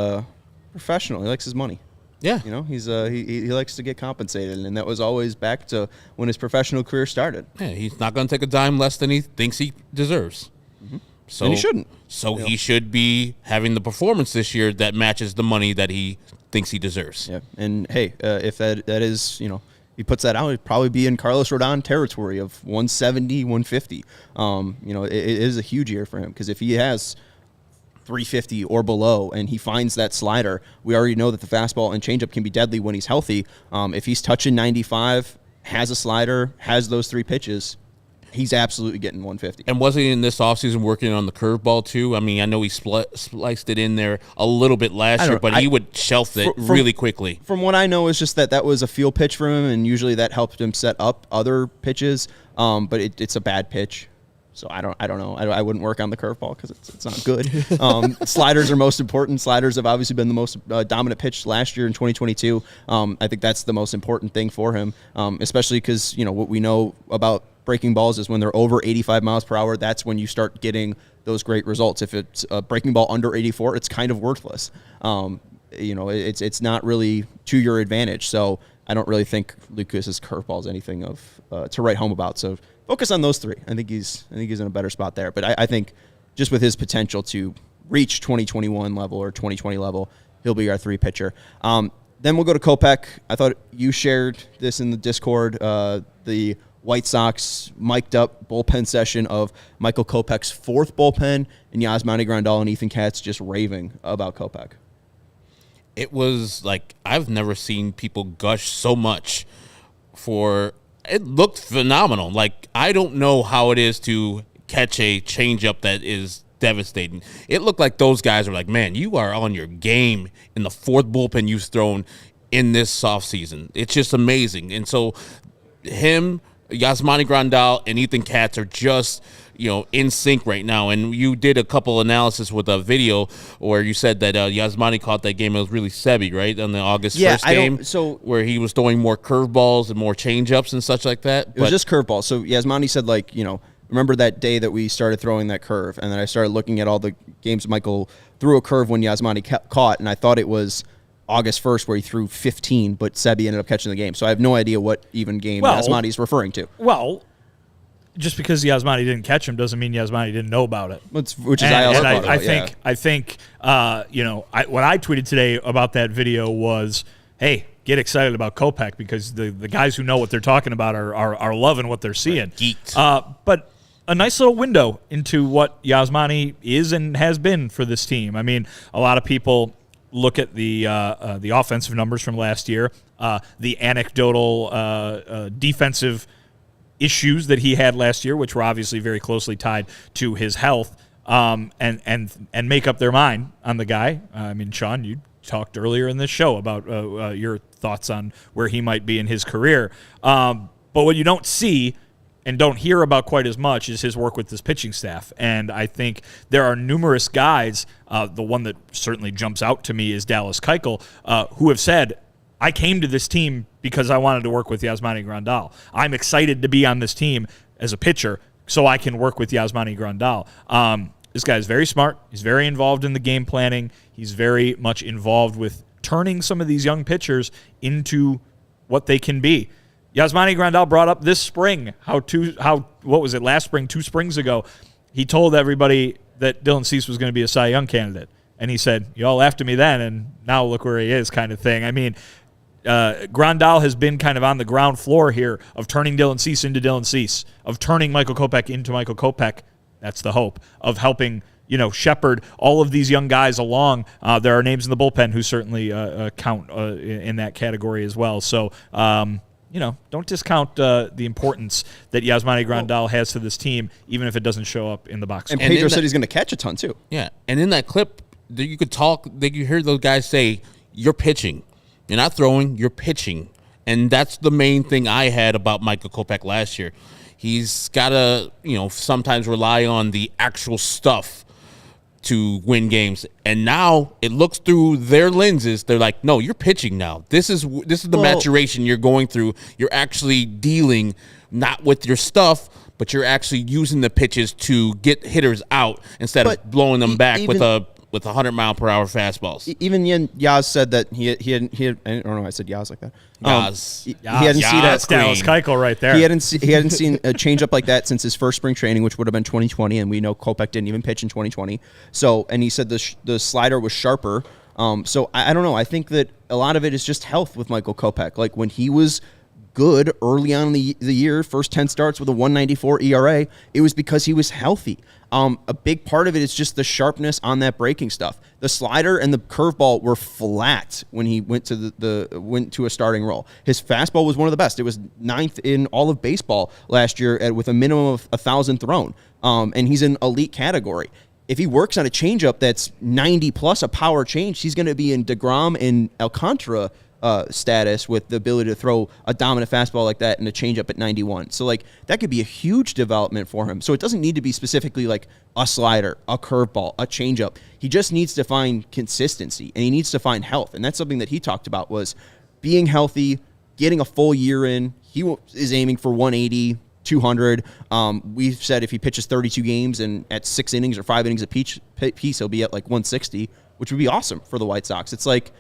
professional. He likes his money. Yeah. He's he likes to get compensated, and that was always back to when his professional career started. Yeah, he's not going to take a dime less than he thinks he deserves. Mm-hmm. So and he shouldn't. So he should be having the performance this year that matches the money that he thinks he deserves. Yeah, and hey, if that is, he puts that out, he'd probably be in Carlos Rodon territory of 170, 150. It is a huge year for him because if he has 350 or below and he finds that slider, we already know that the fastball and changeup can be deadly when he's healthy. If he's touching 95, has a slider, has those three pitches, he's absolutely getting 150. And wasn't he in this offseason working on the curveball too? I mean, I know he spliced it in there a little bit last year, but he would shelf it really quickly. From what I know, is just that was a feel pitch for him, and usually that helped him set up other pitches. But it's a bad pitch. So I don't know. I wouldn't work on the curveball because it's not good. Sliders are most important. Sliders have obviously been the most dominant pitch last year in 2022. I think that's the most important thing for him, especially because what we know about breaking balls is when they're over 85 miles per hour, that's when you start getting those great results. If it's a breaking ball under 84, it's kind of worthless. It's not really to your advantage. So I don't really think Lucas's curveball is anything to write home about. So focus on those three. I think he's in a better spot there. But I think just with his potential to reach 2021 level or 2020 level, he'll be our three pitcher. Then we'll go to Kopech. I thought you shared this in the Discord. The White Sox mic'd up bullpen session of Michael Kopech's fourth bullpen, and Yasmani Grandal and Ethan Katz just raving about Kopech. It was like I've never seen people gush so much for. It looked phenomenal. Like, I don't know how it is to catch a changeup that is devastating. It looked like those guys were like, man, you are on your game in the fourth bullpen you've thrown in this offseason. It's just amazing. And so him, Yasmani Grandal and Ethan Katz are just, in sync right now. And you did a couple analysis with a video where you said that Yasmani caught that game. It was really Sebi, right, on the August 1st game, where he was throwing more curveballs and more changeups and such like that. It was just curveballs. So Yasmani said, remember that day that we started throwing that curve, and then I started looking at all the games Michael threw a curve when Yasmani caught, and I thought it was August 1st where he threw 15, but Sebi ended up catching the game. So I have no idea what even game Yasmani is referring to. Well, just because Yasmani didn't catch him doesn't mean Yasmani didn't know about it. Which is I think what I tweeted today about that video was, hey, get excited about Kopech because the guys who know what they're talking about are loving what they're seeing. Geeked. But a nice little window into what Yasmani is and has been for this team. I mean, a lot of people look at the offensive numbers from last year, the anecdotal defensive issues that he had last year, which were obviously very closely tied to his health, and make up their mind on the guy. I mean, Sean, you talked earlier in this show about your thoughts on where he might be in his career. But what you don't see and don't hear about quite as much is his work with this pitching staff. And I think there are numerous guys, the one that certainly jumps out to me is Dallas Keuchel, who have said, I came to this team because I wanted to work with Yasmani Grandal. I'm excited to be on this team as a pitcher so I can work with Yasmani Grandal. This guy is very smart. He's very involved in the game planning. He's very much involved with turning some of these young pitchers into what they can be. Yasmani Grandal brought up this spring last spring, 2 springs ago, he told everybody that Dylan Cease was going to be a Cy Young candidate. And he said, you all laughed at me then, and now look where he is, kind of thing. I mean, Grandal has been kind of on the ground floor here of turning Dylan Cease into Dylan Cease, of turning Michael Kopech into Michael Kopech. That's the hope of helping, shepherd all of these young guys along. There are names in the bullpen who certainly count in that category as well. So, don't discount the importance that Yasmani Grandal has to this team, even if it doesn't show up in the box score. And Pedro said he's going to catch a ton, too. Yeah, and in that clip, you hear those guys say, you're pitching. You're not throwing, you're pitching. And that's the main thing I had about Michael Kopech last year. He's got to, sometimes rely on the actual stuff to win games. And now it looks through their lenses. They're like, no, you're pitching now. This is the maturation you're going through. You're actually dealing not with your stuff, but you're actually using the pitches to get hitters out instead of blowing them back with 100-mile-per-hour fastballs. Even Yaz said that he had I don't know why I said Yaz like that. He hadn't seen that's Dallas Keuchel right there. He hadn't seen a changeup like that since his first spring training, which would have been 2020, and we know Kopech didn't even pitch in 2020. So, and he said the slider was sharper. So I don't know. I think that a lot of it is just health with Michael Kopech. Like when he was good early on in the year, first 10 starts with a 1.94 ERA, it was because he was healthy. A big part of it is just the sharpness on that breaking stuff. The slider and the curveball were flat when he went to went to a starting role. His fastball was one of the best. It was 9th in all of baseball last year with a minimum of 1,000 thrown. And he's in elite category. If he works on a changeup that's 90 plus a power change, he's going to be in DeGrom and Alcantara status with the ability to throw a dominant fastball like that and a changeup at 91. So like that could be a huge development for him. So it doesn't need to be specifically like a slider, a curveball, a changeup. He just needs to find consistency and he needs to find health. And that's something that he talked about was being healthy, getting a full year in. He is aiming for 180, 200. We've said if he pitches 32 games and at 6 innings or 5 innings a piece, he'll be at like 160, which would be awesome for the White Sox. It's like,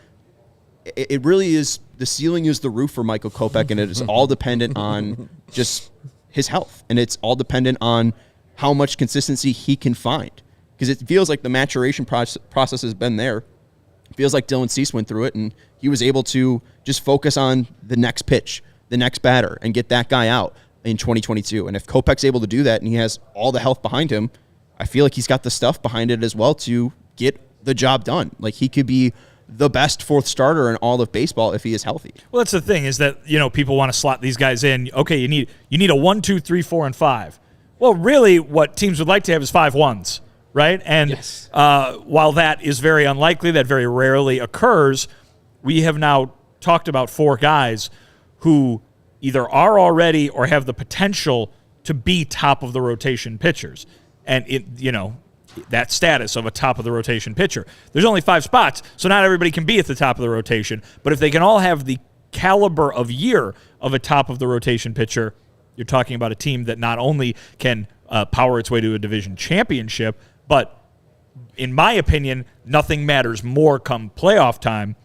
it really is, the ceiling is the roof for Michael Kopech, and it is all dependent on just his health, and it's all dependent on how much consistency he can find. Because it feels like the maturation process has been there. It feels like Dylan Cease went through it, and he was able to just focus on the next pitch, the next batter, and get that guy out in 2022. And if Kopech's able to do that, and he has all the health behind him, I feel like he's got the stuff behind it as well to get the job done. Like he could be the best 4th starter in all of baseball if he is healthy. Well, that's the thing is that, people want to slot these guys in. Okay, you need a 1, 2, 3, 4, and 5. Well, really what teams would like to have is 5 1s, right? And yes. While that is very unlikely, that very rarely occurs, we have now talked about 4 guys who either are already or have the potential to be top of the rotation pitchers. And that status of a top of the rotation pitcher. There's only 5 spots, so not everybody can be at the top of the rotation. But if they can all have the caliber of year of a top of the rotation pitcher, you're talking about a team that not only can power its way to a division championship, but in my opinion, nothing matters more come playoff time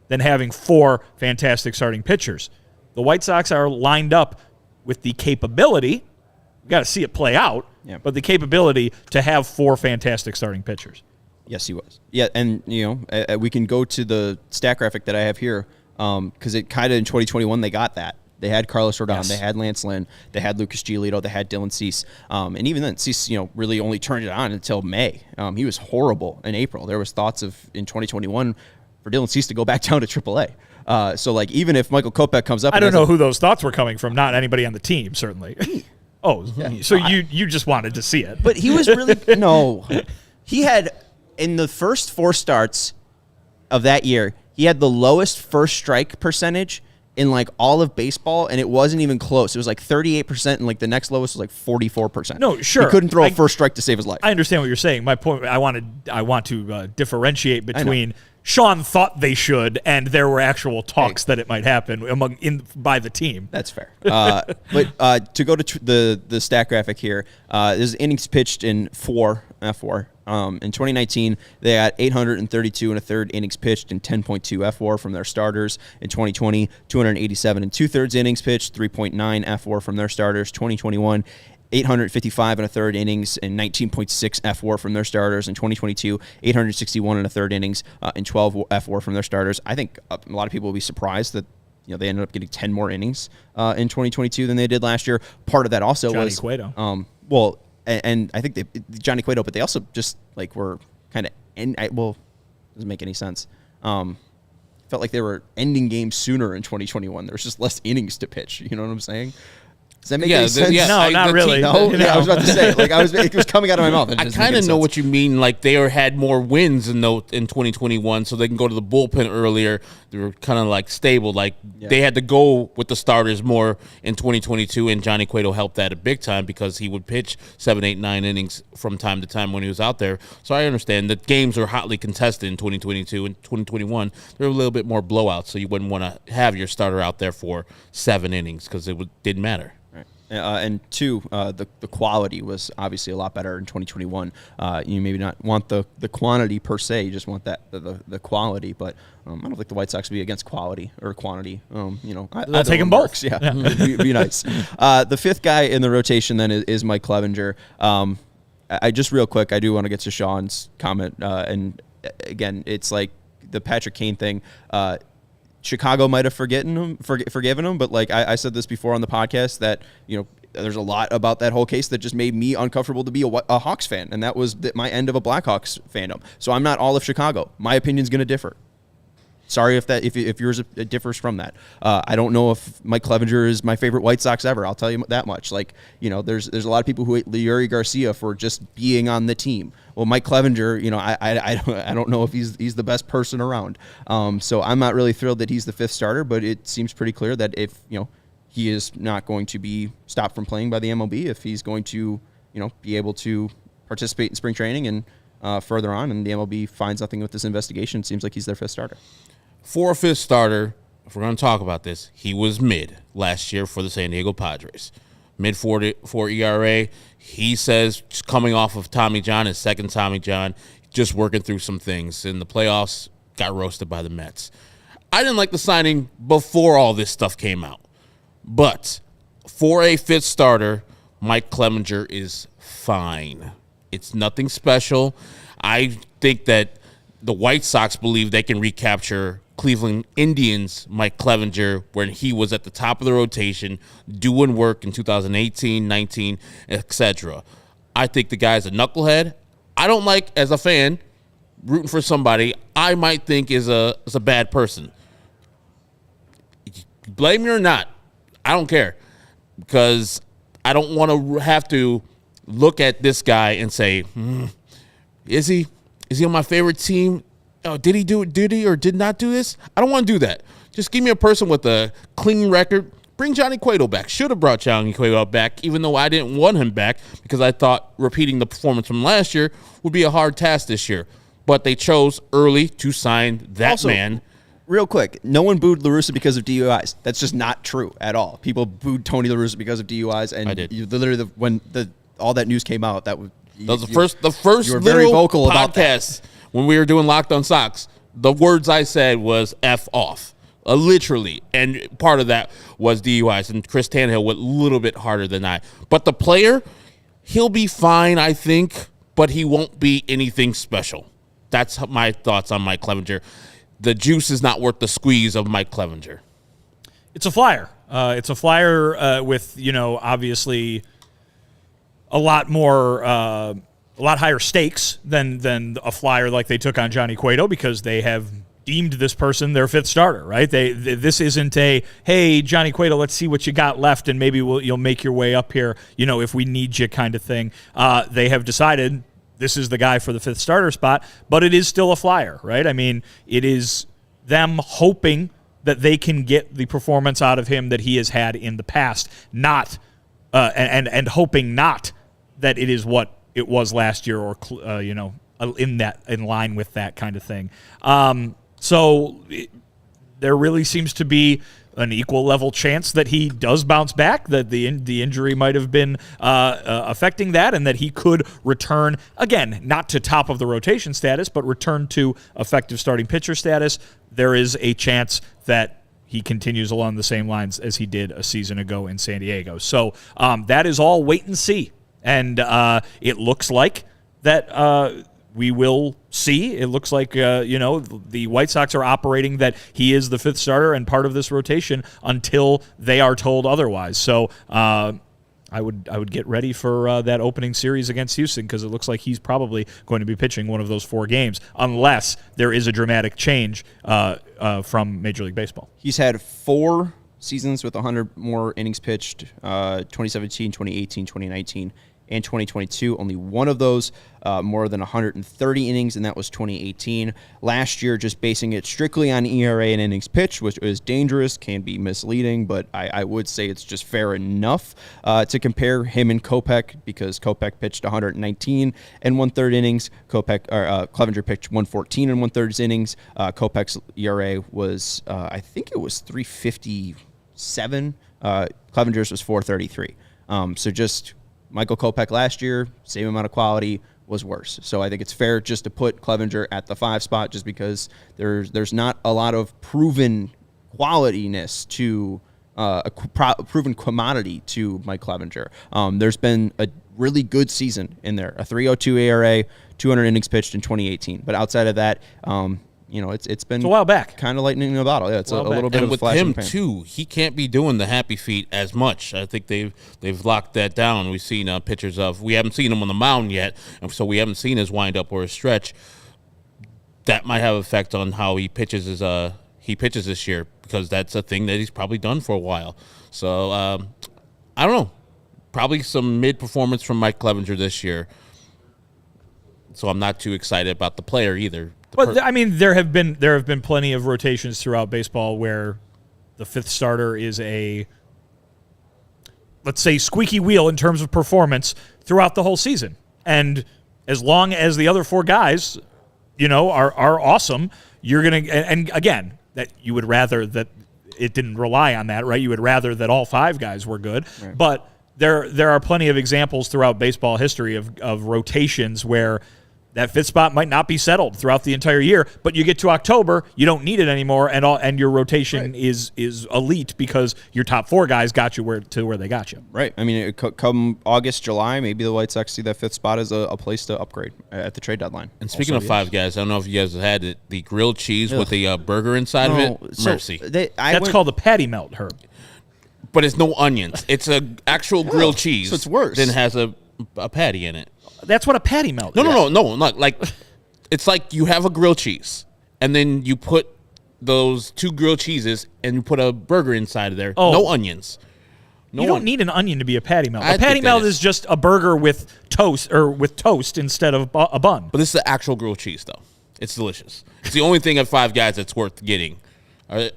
than having 4 fantastic starting pitchers. The White Sox are lined up with the capability, we've got to see it play out, but the capability to have 4 fantastic starting pitchers. Yes, he was. Yeah, and we can go to the stat graphic that I have here because it kind of in 2021 they got that. They had Carlos Rodon, They had Lance Lynn, they had Lucas Giolito, they had Dylan Cease, and even then Cease, really only turned it on until May. He was horrible in April. There was thoughts of in 2021 for Dylan Cease to go back down to AAA. So like even if Michael Kopech comes up, I don't know who those thoughts were coming from. Not anybody on the team, certainly. Oh, yeah. So you just wanted to see it. But he was really no. He had in the first 4 starts of that year, he had the lowest first strike percentage in like all of baseball, and it wasn't even close. It was like 38%, and like the next lowest was like 44%. No, sure. He couldn't throw a first strike to save his life. I understand what you're saying. My point, I want to differentiate between Sean thought they should, and there were actual talks that it might happen by the team. That's fair. But to go to the stat graphic here, there's innings pitched in F4. In 2019, they had 832 and a third innings pitched and 10.2 F4 from their starters. In 2020, 287 and 2/3 innings pitched, 3.9 F4 from their starters. 2021, 855 and a third innings and 19.6 F4 from their starters. In 2022, 861 and a third innings and 12 F4 from their starters. I think a lot of people will be surprised that they ended up getting 10 more innings in 2022 than they did last year. Part of that also Johnny was Cueto. And I think Johnny Cueto, but they also just like were kind of doesn't make any sense. Felt like they were ending games sooner in 2021. There was just less innings to pitch. You know what I'm saying? Does that make any sense? No, not really. No, I was about to say, it was coming out of my mouth. I kind of know what you mean. Like they had more wins in 2021, so they can go to the bullpen earlier. They were kind of like stable. They had to go with the starters more in 2022, and Johnny Cueto helped that a big time because he would pitch 7, 8, 9 innings from time to time when he was out there. So I understand that games are hotly contested in 2022 and 2021. They're a little bit more blowouts, so you wouldn't want to have your starter out there for 7 innings because it didn't matter. And 2, the quality was obviously a lot better in 2021. You maybe not want the quantity per se, you just want the quality. But I don't think the White Sox would be against quality or quantity. I'll take them both. Yeah, it'd be nice. The 5th guy in the rotation then is Mike Clevinger. I just real quick, I do want to get to Sean's comment. And again, it's like the Patrick Kane thing. Chicago might have forgiven him, but like I said this before on the podcast that there's a lot about that whole case that just made me uncomfortable to be a Hawks fan, and that was my end of a Blackhawks fandom. So I'm not all of Chicago. My opinion's going to differ. Sorry if yours differs from that. I don't know if Mike Clevinger is my favorite White Sox ever. I'll tell you that much. There's a lot of people who hate Yuri Garcia for just being on the team. Well, Mike Clevinger, I don't know if he's the best person around. So I'm not really thrilled that he's the 5th starter, but it seems pretty clear that if he is not going to be stopped from playing by the MLB, if he's going to be able to participate in spring training and further on, and the MLB finds nothing with this investigation, it seems like he's their 5th starter. For a 5th starter, if we're going to talk about this, he was mid last year for the San Diego Padres. Mid 4 ERA. He says just coming off of Tommy John, his 2nd Tommy John, just working through some things. In the playoffs, got roasted by the Mets. I didn't like the signing before all this stuff came out. But for a 5th starter, Mike Clevinger is fine. It's nothing special. I think that the White Sox believe they can recapture Cleveland Indians Mike Clevinger when he was at the top of the rotation doing work in 2018, 19, etc. I think the guy's a knucklehead. I don't like, as a fan, rooting for somebody I might think is a bad person. Blame me or not, I don't care, because I don't want to have to look at this guy and say, is he on my favorite team? Oh, did he or did not do this? I don't want to do that. Just give me a person with a clean record, Bring Johnny Cueto back. Should have brought Johnny Cueto back, even though I didn't want him back because I thought repeating the performance from last year would be a hard task this year. But they chose early to sign that Also, man. Real quick, no one booed La Russa because of DUIs. That's just not true at all. People booed Tony La Russa because of DUIs, and I did. When all that news came out, that was The first you were very little vocal about that. podcast when we were doing Locked on Sox. The words I said was F off. Literally, and part of that was DUIs, and Chris Tannehill went a little bit harder than I. But the player, he'll be fine, I think, but he won't be anything special. That's my thoughts on Mike Clevinger. The juice is not worth the squeeze of Mike Clevinger. It's a flyer. It's a flyer with, obviously a lot more, a lot higher stakes than a flyer like they took on Johnny Cueto because they have deemed this person their fifth starter, right? This isn't a, hey, Johnny Cueto, let's see what you got left and maybe you'll make your way up here, if we need you kind of thing. They have decided this is the guy for the fifth starter spot, but it is still a flyer, right? I mean, it is them hoping that they can get the performance out of him that he has had in the past, not and hoping not that it is what it was last year or in line with that kind of thing. So there really seems to be an equal level chance that he does bounce back, that the injury might have been affecting that, and that he could return, again, not to top of the rotation status, but return to effective starting pitcher status. There is a chance that he continues along the same lines as he did a season ago in San Diego. So that is all wait and see. And it looks like that we will see. It looks like, the White Sox are operating that he is the fifth starter and part of this rotation until they are told otherwise. So I would get ready for that opening series against Houston because it looks like he's probably going to be pitching one of those 4 games unless there is a dramatic change from Major League Baseball. He's had 4 seasons with 100 more innings pitched, 2017, 2018, 2019. And 2022, only one of those more than 130 innings, and that was 2018. Last year, just basing it strictly on ERA and innings pitched, which is dangerous, can be misleading, but I would say it's just fair enough to compare him and Kopech because Kopech pitched 119 and 1/3 innings. Clevinger pitched 114 and 1/3 innings. Kopech's ERA was, I think it was 357. Clevinger's was 433. So just Michael Kopech last year, same amount of quality, was worse. So I think it's fair just to put Clevinger at the 5 spot just because there's not a lot of proven qualityness to a proven commodity to Mike Clevinger. There's been a really good season in there, a 3.02 ERA, 200 innings pitched in 2018. But outside of that, it's been a while back, kind of lightning in a bottle. Yeah, it's a little bit and of a with flash in him the pan. too, he can't be doing the happy feet as much. I think they've locked that down. We've seen pictures of. We haven't seen him on the mound yet, and so we haven't seen his wind up or his stretch. That might have an effect on how he pitches this year because that's a thing that he's probably done for a while. So I don't know. Probably some mid performance from Mike Clevinger this year. So I'm not too excited about the player either. But there have been plenty of rotations throughout baseball where the fifth starter is a, let's say, squeaky wheel in terms of performance throughout the whole season. And as long as the other 4 guys, are awesome, you're gonna. And again, that you would rather that it didn't rely on that, right? You would rather that all 5 guys were good, right. But there are plenty of examples throughout baseball history of rotations where that fifth spot might not be settled throughout the entire year, but you get to October, you don't need it anymore, and your rotation right. is elite because your top 4 guys got you where they got you. Right. I mean, come August, July, maybe the White Sox see that fifth spot as a place to upgrade at the trade deadline. And speaking of 5 guys, I don't know if you guys have had it, the grilled cheese with the burger inside of it. So Mercy. That's called a patty melt, Herb. But it's no onions. It's an actual grilled cheese. So it's worse. Then has a patty in it. That's what a patty melt is. No, not like it's like you have a grilled cheese and then you put those 2 grilled cheeses and you put a burger inside of there. Oh. No onions. You don't need an onion to be a patty melt. A patty melt is just a burger with toast instead of a bun. But this is the actual grilled cheese though. It's delicious. It's the only thing at 5 guys that's worth getting.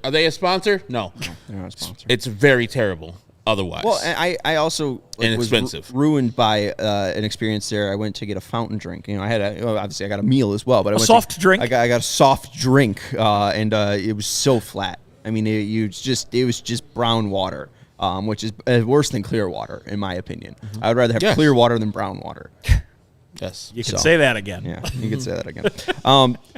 Are they a sponsor? No. They're not a sponsor. It's very terrible otherwise. Well, I also And was expensive. Ruined by an experience there. I went to get a fountain drink. I had obviously I got a meal as well, but I went soft drink? I got a soft drink, and it was so flat. I mean, it was just brown water, which is worse than clear water in my opinion. Mm-hmm. I would rather have clear water than brown water. Yes. You can say that again. Yeah, you could say that again.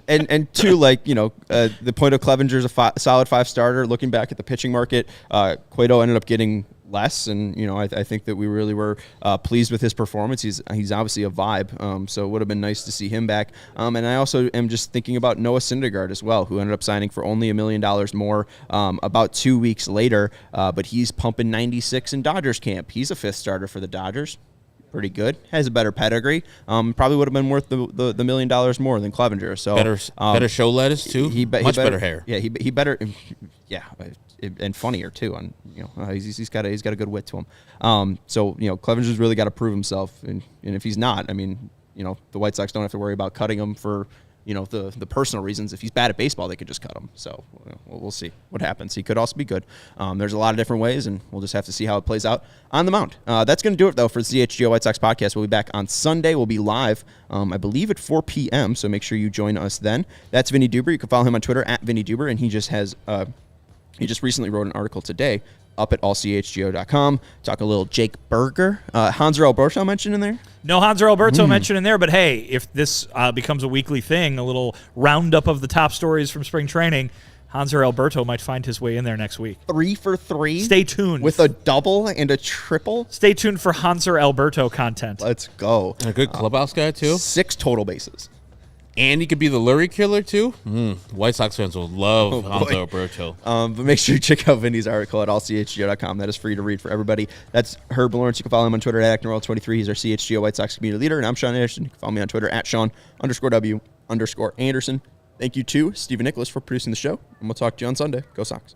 And two, the point of Clevinger's a solid 5 starter. Looking back at the pitching market, Cueto ended up getting less, and I think that we really were pleased with his performance. He's obviously a vibe, so it would have been nice to see him back. And I also am just thinking about Noah Syndergaard as well, who ended up signing for only $1 million more about 2 weeks later, but he's pumping 96 in Dodgers camp. He's a 5th starter for the Dodgers. Pretty good. Has a better pedigree. Probably would have been worth the $1 million more than Clevinger. So better show lettuce too. Much better hair. Yeah, he better. Yeah, and funnier too. On he's got a good wit to him. So Clevinger's really got to prove himself, and if he's not, I mean, the White Sox don't have to worry about cutting him for the personal reasons. If he's bad at baseball, they could just cut him. So we'll see what happens. He could also be good. There's a lot of different ways, and we'll just have to see how it plays out on the mound. That's going to do it, though, for the CHGO White Sox podcast. We'll be back on Sunday. We'll be live, I believe, at 4 p.m., so make sure you join us then. That's Vinnie Duber. You can follow him on Twitter, @VinnieDuber, and he just recently wrote an article today up at allchgo.com. Talk a little Jake Berger. Hanser Alberto mentioned in there? No Hanser Alberto mentioned in there, but hey, if this becomes a weekly thing, a little roundup of the top stories from spring training, Hanser Alberto might find his way in there next week. 3 for 3? Stay tuned. With a double and a triple? Stay tuned for Hanser Alberto content. Let's go. A good clubhouse guy too. 6 total bases. And he could be the Lurie killer too. White Sox fans will love Hanser Alberto. But make sure you check out Vinny's article at allchgo.com. That is free to read for everybody. That's Herb Lawrence. You can follow him on Twitter at ActonRoll23. He's our CHGO White Sox community leader. And I'm Sean Anderson. You can follow me on Twitter at Sean_W_Anderson. Thank you to Stephen Nicholas for producing the show. And we'll talk to you on Sunday. Go Sox.